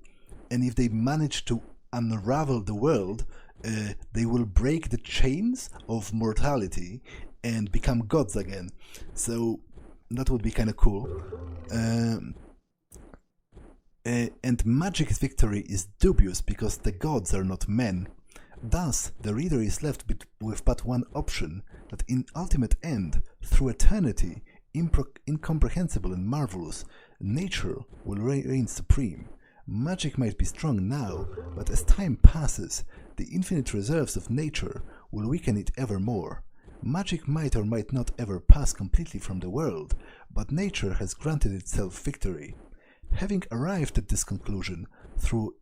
S1: and if they manage to unravel the world, they will break the chains of mortality and become gods again. So that would be kind of cool. And Magic's victory is dubious because the gods are not men. Thus, the reader is left with but one option, that in ultimate end, through eternity, incomprehensible and marvelous, nature will reign supreme. Magic might be strong now, but as time passes, the infinite reserves of nature will weaken it ever more. Magic might or might not ever pass completely from the world, but nature has granted itself victory. Having arrived at this conclusion through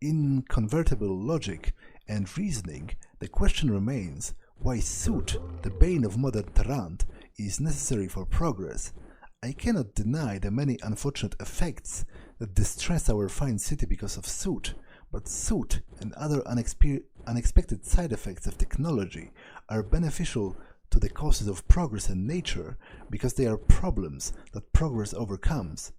S1: inconvertible logic and reasoning, the question remains why Soot, the bane of modern Tarant, is necessary for progress. I cannot deny the many unfortunate effects that distress our fine city because of Soot, but Soot and other unexpected side effects of technology are beneficial to the causes of progress in nature because they are problems that progress overcomes.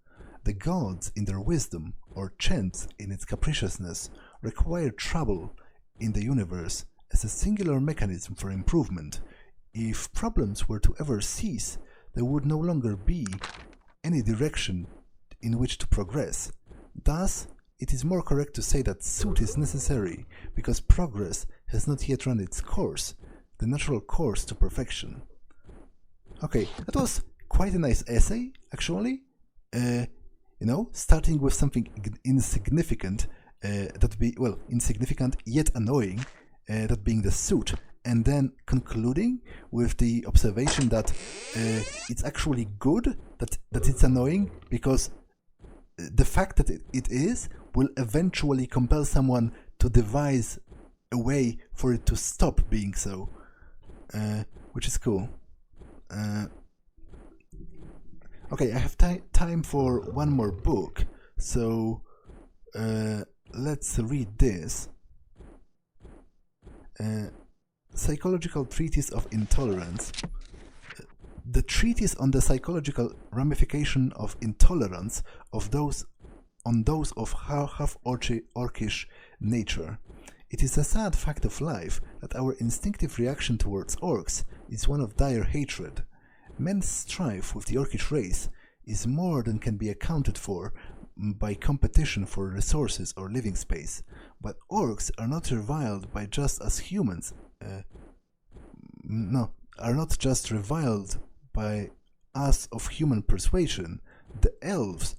S1: The gods, in their wisdom, or chance in its capriciousness, require trouble in the universe as a singular mechanism for improvement. If problems were to ever cease, there would no longer be any direction in which to progress. Thus, it is more correct to say that Soot is necessary because progress has not yet run its course, the natural course to perfection. Okay, that was quite a nice essay, actually. Starting with something insignificant, insignificant yet annoying, that being the Soot, and then concluding with the observation that it's actually good that it's annoying, because the fact that it is will eventually compel someone to devise a way for it to stop being so, which is cool. Okay, I have time for one more book, so let's read this. Psychological Treatise of Intolerance. The treatise on the psychological ramification of intolerance of those of half-orcish nature. It is a sad fact of life that our instinctive reaction towards orcs is one of dire hatred. Men's strife with the orcish race is more than can be accounted for by competition for resources or living space, but orcs are not reviled by just as humans. Are not just reviled by us of human persuasion. The elves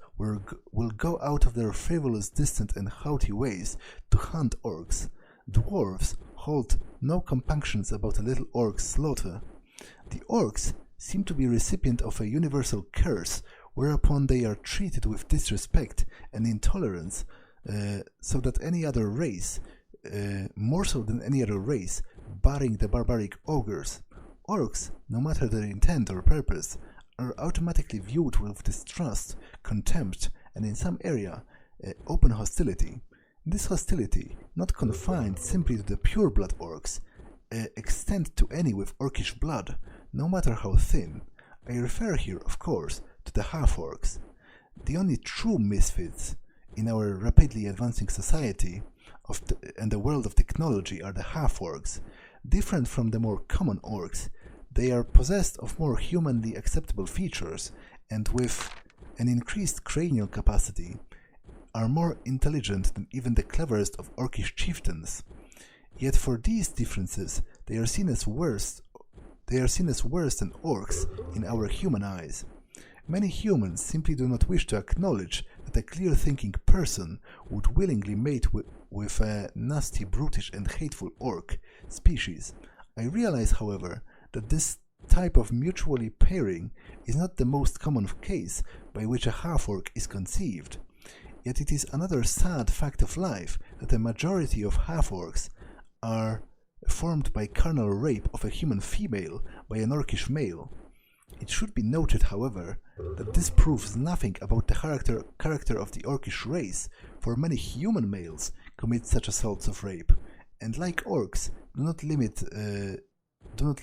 S1: will go out of their frivolous, distant and haughty ways to hunt orcs. Dwarves hold no compunctions about a little orc's slaughter. The orcs seem to be recipient of a universal curse, whereupon they are treated with disrespect and intolerance, so that any other race, more so than any other race, barring the barbaric ogres, orcs, no matter their intent or purpose, are automatically viewed with distrust, contempt, and in some area, open hostility. This hostility, not confined simply to the pure-blood orcs, extend to any with orcish blood, no matter how thin. I refer here, of course, to the half-orcs. The only true misfits in our rapidly advancing society and the world of technology are the half-orcs. Different from the more common orcs, they are possessed of more humanly acceptable features, and with an increased cranial capacity, are more intelligent than even the cleverest of orcish chieftains. Yet for these differences, they are seen as worse than orcs in our human eyes. Many humans simply do not wish to acknowledge that a clear-thinking person would willingly mate with a nasty, brutish and hateful orc species. I realize, however, that this type of mutually pairing is not the most common case by which a half-orc is conceived. Yet it is another sad fact of life that a majority of half-orcs are formed by carnal rape of a human female by an orcish male. It should be noted, however, that this proves nothing about the character of the orcish race, for many human males commit such assaults of rape, and like orcs, do not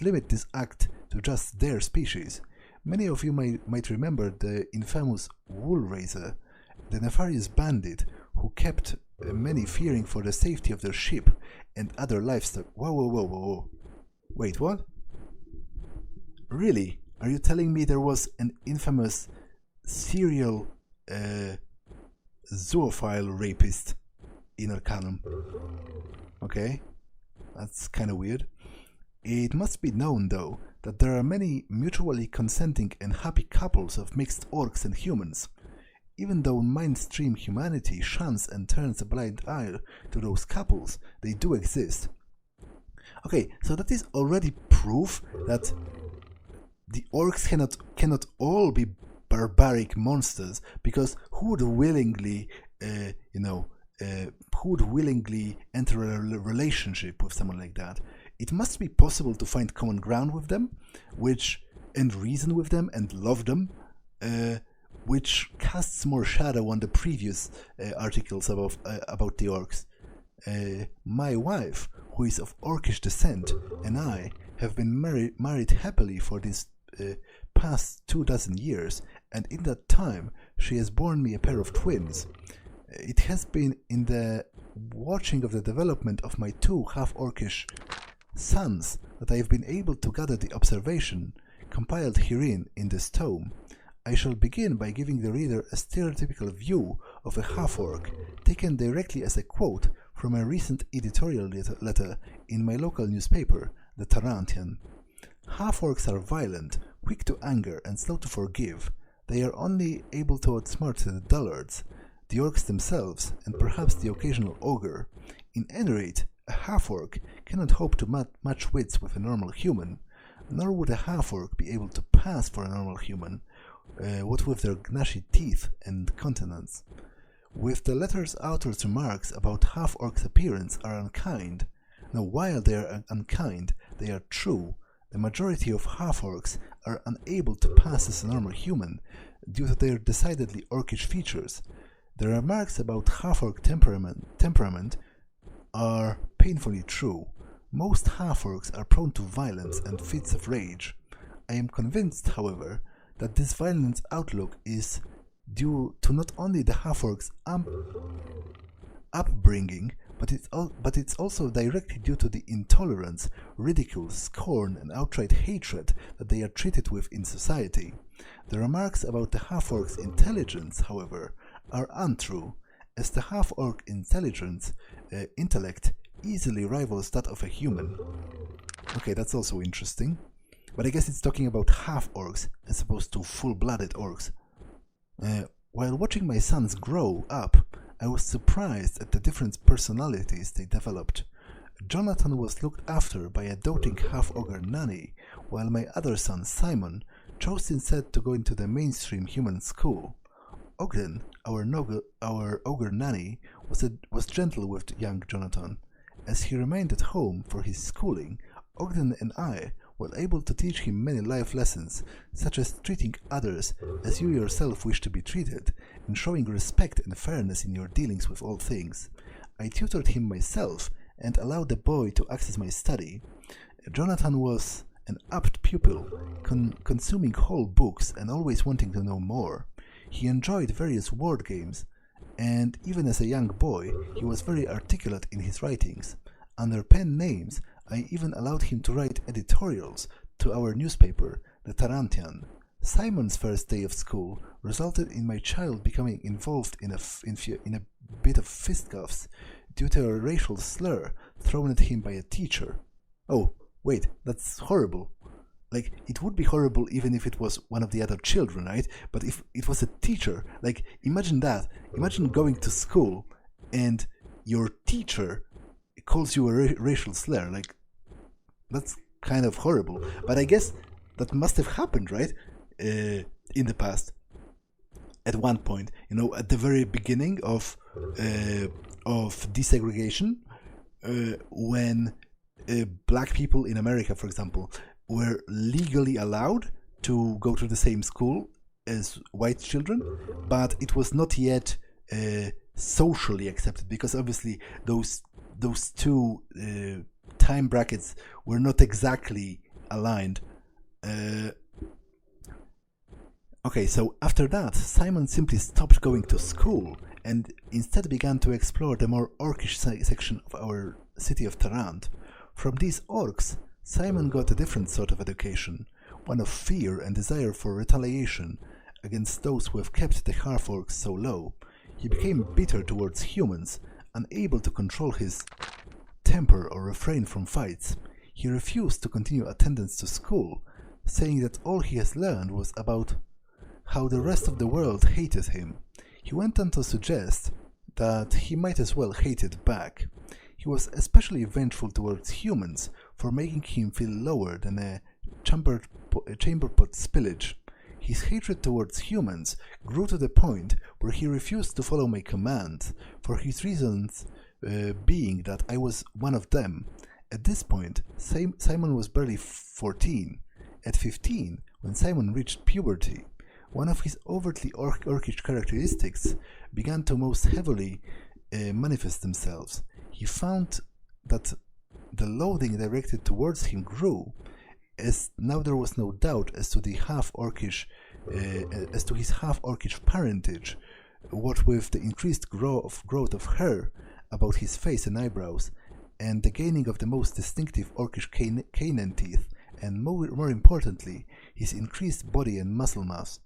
S1: limit this act to just their species. Many of you might remember the infamous wool raiser, the nefarious bandit who kept many fearing for the safety of their sheep and other livestock. Whoa. Wait, what? Really? Are you telling me there was an infamous serial zoophile rapist in Arcanum? Okay, that's kind of weird. It must be known, though, that there are many mutually consenting and happy couples of mixed orcs and humans. Even though mainstream humanity shuns and turns a blind eye to those couples, they do exist. Okay, so that is already proof that the orcs cannot all be barbaric monsters, because who would willingly, enter a relationship with someone like that? It must be possible to find common ground with them, and reason with them and love them, which casts more shadow on the previous articles about the orcs. My wife, who is of orcish descent, and I have been married happily for these past 24 years, and in that time she has borne me a pair of twins. It has been in the watching of the development of my two half-orcish sons that I have been able to gather the observation compiled herein in this tome. I shall begin by giving the reader a stereotypical view of a half-orc, taken directly as a quote from a recent editorial letter in my local newspaper, the Tarantian. Half-orcs are violent, quick to anger and slow to forgive. They are only able to outsmart the dullards, the orcs themselves, and perhaps the occasional ogre. In any rate, a half-orc cannot hope to match wits with a normal human, nor would a half-orc be able to pass for a normal human, what with their gnashy teeth and countenance. With the letter's author's remarks about half-orcs' appearance are unkind. Now, while they are unkind, they are true. The majority of half-orcs are unable to pass as a normal human due to their decidedly orcish features. The remarks about half-orc temperament are painfully true. Most half-orcs are prone to violence and fits of rage. I am convinced, however, that this violent outlook is due to not only the half-orcs' upbringing, but it's also directly due to the intolerance, ridicule, scorn, and outright hatred that they are treated with in society. The remarks about the half-orc's intelligence, however, are untrue, as the half-orc intellect easily rivals that of a human. Okay, that's also interesting. But I guess it's talking about half-orcs as opposed to full-blooded orcs. While watching my sons grow up, I was surprised at the different personalities they developed. Jonathan was looked after by a doting half-ogre nanny, while my other son, Simon, chose instead to go into the mainstream human school. Ogden, our ogre nanny, was gentle with young Jonathan. As he remained at home for his schooling, Ogden and I were able to teach him many life lessons, such as treating others as you yourself wish to be treated, and showing respect and fairness in your dealings with all things. I tutored him myself and allowed the boy to access my study. Jonathan was an apt pupil, consuming whole books and always wanting to know more. He enjoyed various word games, and even as a young boy, he was very articulate in his writings. Under pen names, I even allowed him to write editorials to our newspaper, the Tarantian. Simon's first day of school resulted in my child becoming involved in a bit of fisticuffs due to a racial slur thrown at him by a teacher. Oh, wait, that's horrible. Like, it would be horrible even if it was one of the other children, right? But if it was a teacher, like, imagine that. Imagine going to school and your teacher calls you a racial slur. Like, that's kind of horrible. But I guess that must have happened, right? In the past. At one point, at the very beginning of desegregation, when black people in America, for example, were legally allowed to go to the same school as white children, but it was not yet socially accepted, because obviously those two time brackets were not exactly aligned. Okay, so after that, Simon simply stopped going to school and instead began to explore the more orcish section of our city of Tarant. From these orcs, Simon got a different sort of education, one of fear and desire for retaliation against those who have kept the half-orcs so low. He became bitter towards humans, unable to control his temper or refrain from fights. He refused to continue attendance to school, saying that all he has learned was about how the rest of the world hated him. He went on to suggest that he might as well hate it back. He was especially vengeful towards humans for making him feel lower than a chamber pot spillage. His hatred towards humans grew to the point where he refused to follow my commands, for his reasons being that I was one of them. At this point, Simon was barely 14. At 15, when Simon reached puberty, one of his overtly orcish characteristics began to most heavily manifest themselves. He found that the loathing directed towards him grew, as now there was no doubt as to his half-orcish parentage, what with the increased growth of hair about his face and eyebrows, and the gaining of the most distinctive orcish canine teeth, and more importantly, his increased body and muscle mass.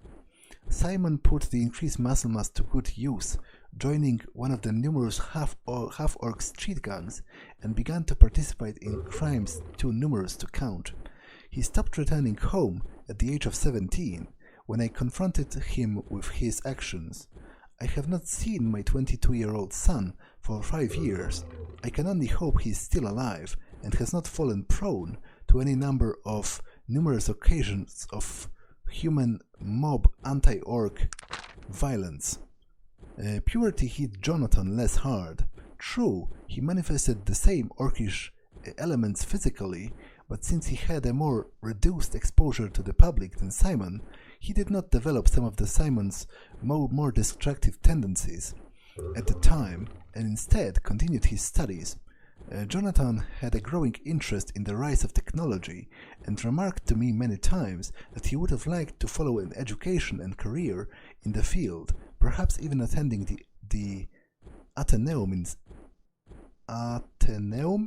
S1: Simon put the increased muscle mass to good use, joining one of the numerous half-orc street gangs, and began to participate in crimes too numerous to count. He stopped returning home at the age of 17, when I confronted him with his actions. I have not seen my 22-year-old son for 5 years. I can only hope he is still alive and has not fallen prone to any number of numerous occasions of human mob anti-orc violence. Puberty hit Jonathan less hard. True, he manifested the same orcish elements physically, but since he had a more reduced exposure to the public than Simon, he did not develop some of Simon's more destructive tendencies at the time, and instead continued his studies. Jonathan had a growing interest in the rise of technology, and remarked to me many times that he would have liked to follow an education and career in the field, perhaps even attending the Athenaeum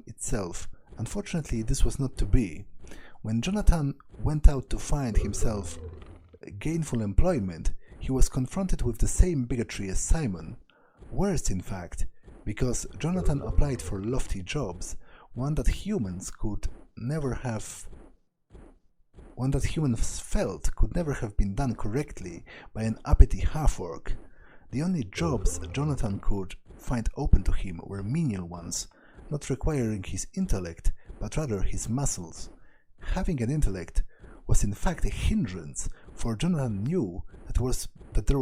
S1: itself. Unfortunately, this was not to be. When Jonathan went out to find himself gainful employment, he was confronted with the same bigotry as Simon. Worse, in fact, because Jonathan applied for lofty jobs, one that humans felt could never have been done correctly by an uppity half-orc. the only jobs Jonathan could find open to him were menial ones, not requiring his intellect, but rather his muscles. Having an intellect was in fact a hindrance, for Jonathan knew that there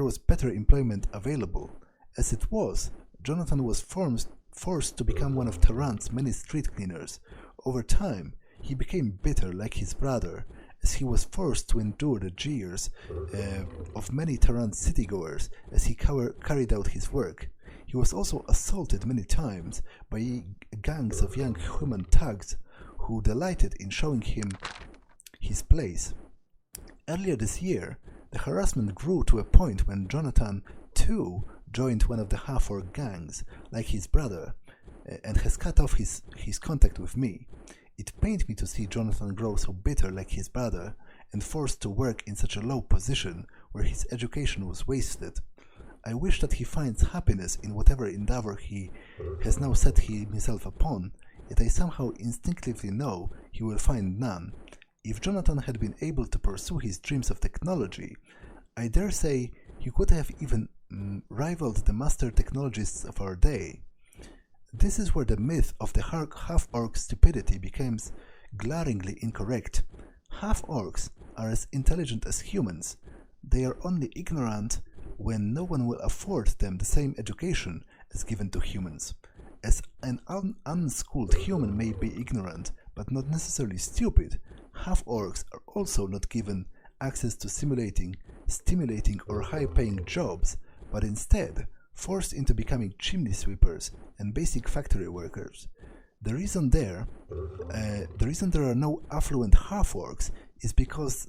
S1: was better employment available. As it was, Jonathan was forced to become one of Tehran's many street cleaners. Over time, he became bitter like his brother, as he was forced to endure the jeers of many Tehran citygoers as he carried out his work. He was also assaulted many times by gangs of young human thugs who delighted in showing him his place. Earlier this year, the harassment grew to a point when Jonathan, too, joined one of the half-orc gangs, like his brother, and has cut off his contact with me. It pained me to see Jonathan grow so bitter like his brother, and forced to work in such a low position where his education was wasted. I wish that he finds happiness in whatever endeavor he has now set himself upon, yet I somehow instinctively know he will find none. If Jonathan had been able to pursue his dreams of technology, I dare say he could have even rivaled the master technologists of our day. This is where the myth of the half-orc stupidity becomes glaringly incorrect. Half-orcs are as intelligent as humans. They are only ignorant when no one will afford them the same education as given to humans. As an unschooled human may be ignorant, but not necessarily stupid, half-orcs are also not given access to stimulating or high-paying jobs, but instead forced into becoming chimney sweepers and basic factory workers. The reason there are no affluent half-orcs is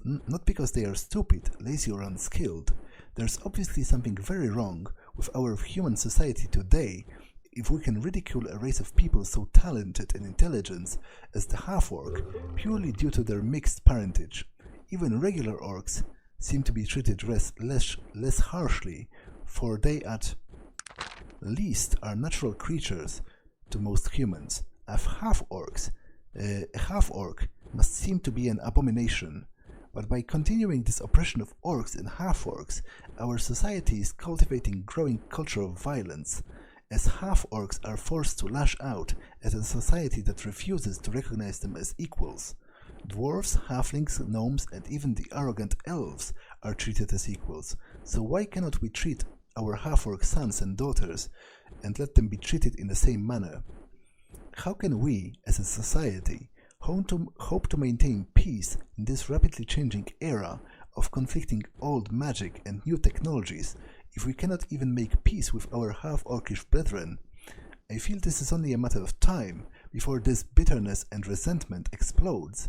S1: not because they are stupid, lazy or unskilled. There's obviously something very wrong with our human society today if we can ridicule a race of people so talented and intelligent as the half-orc purely due to their mixed parentage. Even regular orcs seem to be treated less harshly, for they at least are natural creatures to most humans. A half-orc must seem to be an abomination, but by continuing this oppression of orcs and half-orcs, our society is cultivating a growing culture of violence, as half-orcs are forced to lash out at a society that refuses to recognize them as equals. Dwarves, halflings, gnomes, and even the arrogant elves are treated as equals, so why cannot we treat our half-orc sons and daughters and let them be treated in the same manner? How can we, as a society, hope to maintain peace in this rapidly changing era of conflicting old magic and new technologies if we cannot even make peace with our half-orcish brethren? I feel this is only a matter of time before this bitterness and resentment explodes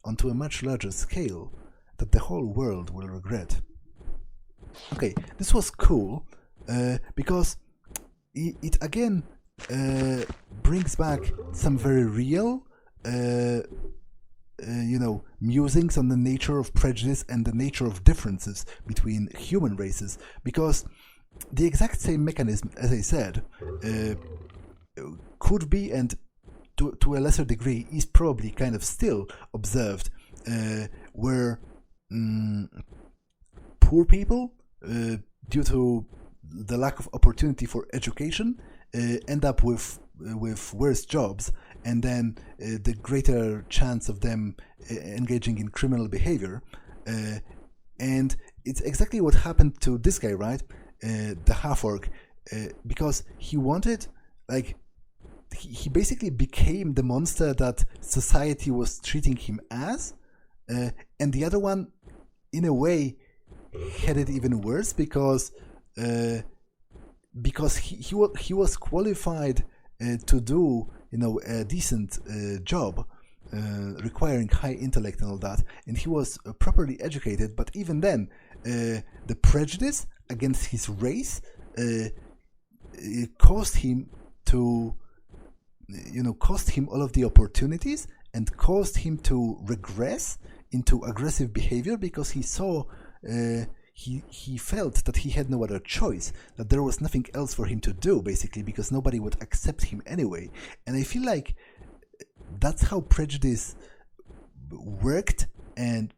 S1: onto a much larger scale that the whole world will regret. Okay, this was cool because it again brings back some very real musings on the nature of prejudice and the nature of differences between human races, because the exact same mechanism, as I said, could be, and to a lesser degree is probably kind of still observed, where poor people, due to the lack of opportunity for education, end up with worse jobs, and then the greater chance of them engaging in criminal behavior. And it's exactly what happened to this guy, right? The half-orc, because he wanted, like, he basically became the monster that society was treating him as, and the other one, in a way, had it even worse because he was qualified to do a decent job requiring high intellect and all that, and he was properly educated, but even then the prejudice against his race caused him all of the opportunities and caused him to regress into aggressive behavior, because he saw he felt that he had no other choice, that there was nothing else for him to do, basically, because nobody would accept him anyway. And I feel like that's how prejudice worked and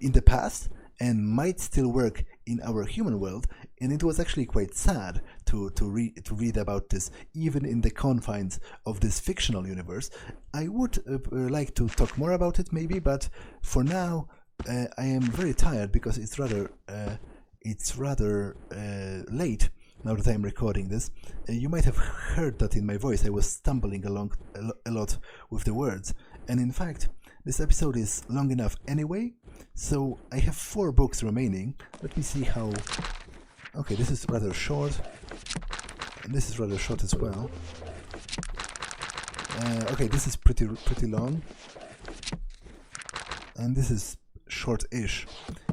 S1: in the past, and might still work in our human world, and it was actually quite sad to read about this, even in the confines of this fictional universe. I would like to talk more about it maybe, but for now I am very tired because it's rather late now that I'm recording this. You might have heard that in my voice I was stumbling along a lot with the words, and in fact this episode is long enough anyway, so I have 4 books remaining. Let me see how... Okay, this is rather short, and this is rather short as well. Okay, this is pretty long, and this is short-ish.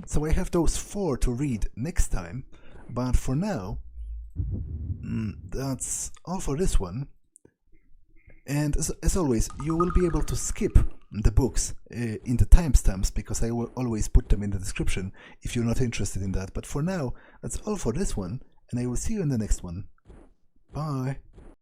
S1: So I have those 4 to read next time, but for now, that's all for this one. And as always, you will be able to skip the books in the timestamps, because I will always put them in the description if you're not interested in that. But for now, that's all for this one, and I will see you in the next one. Bye!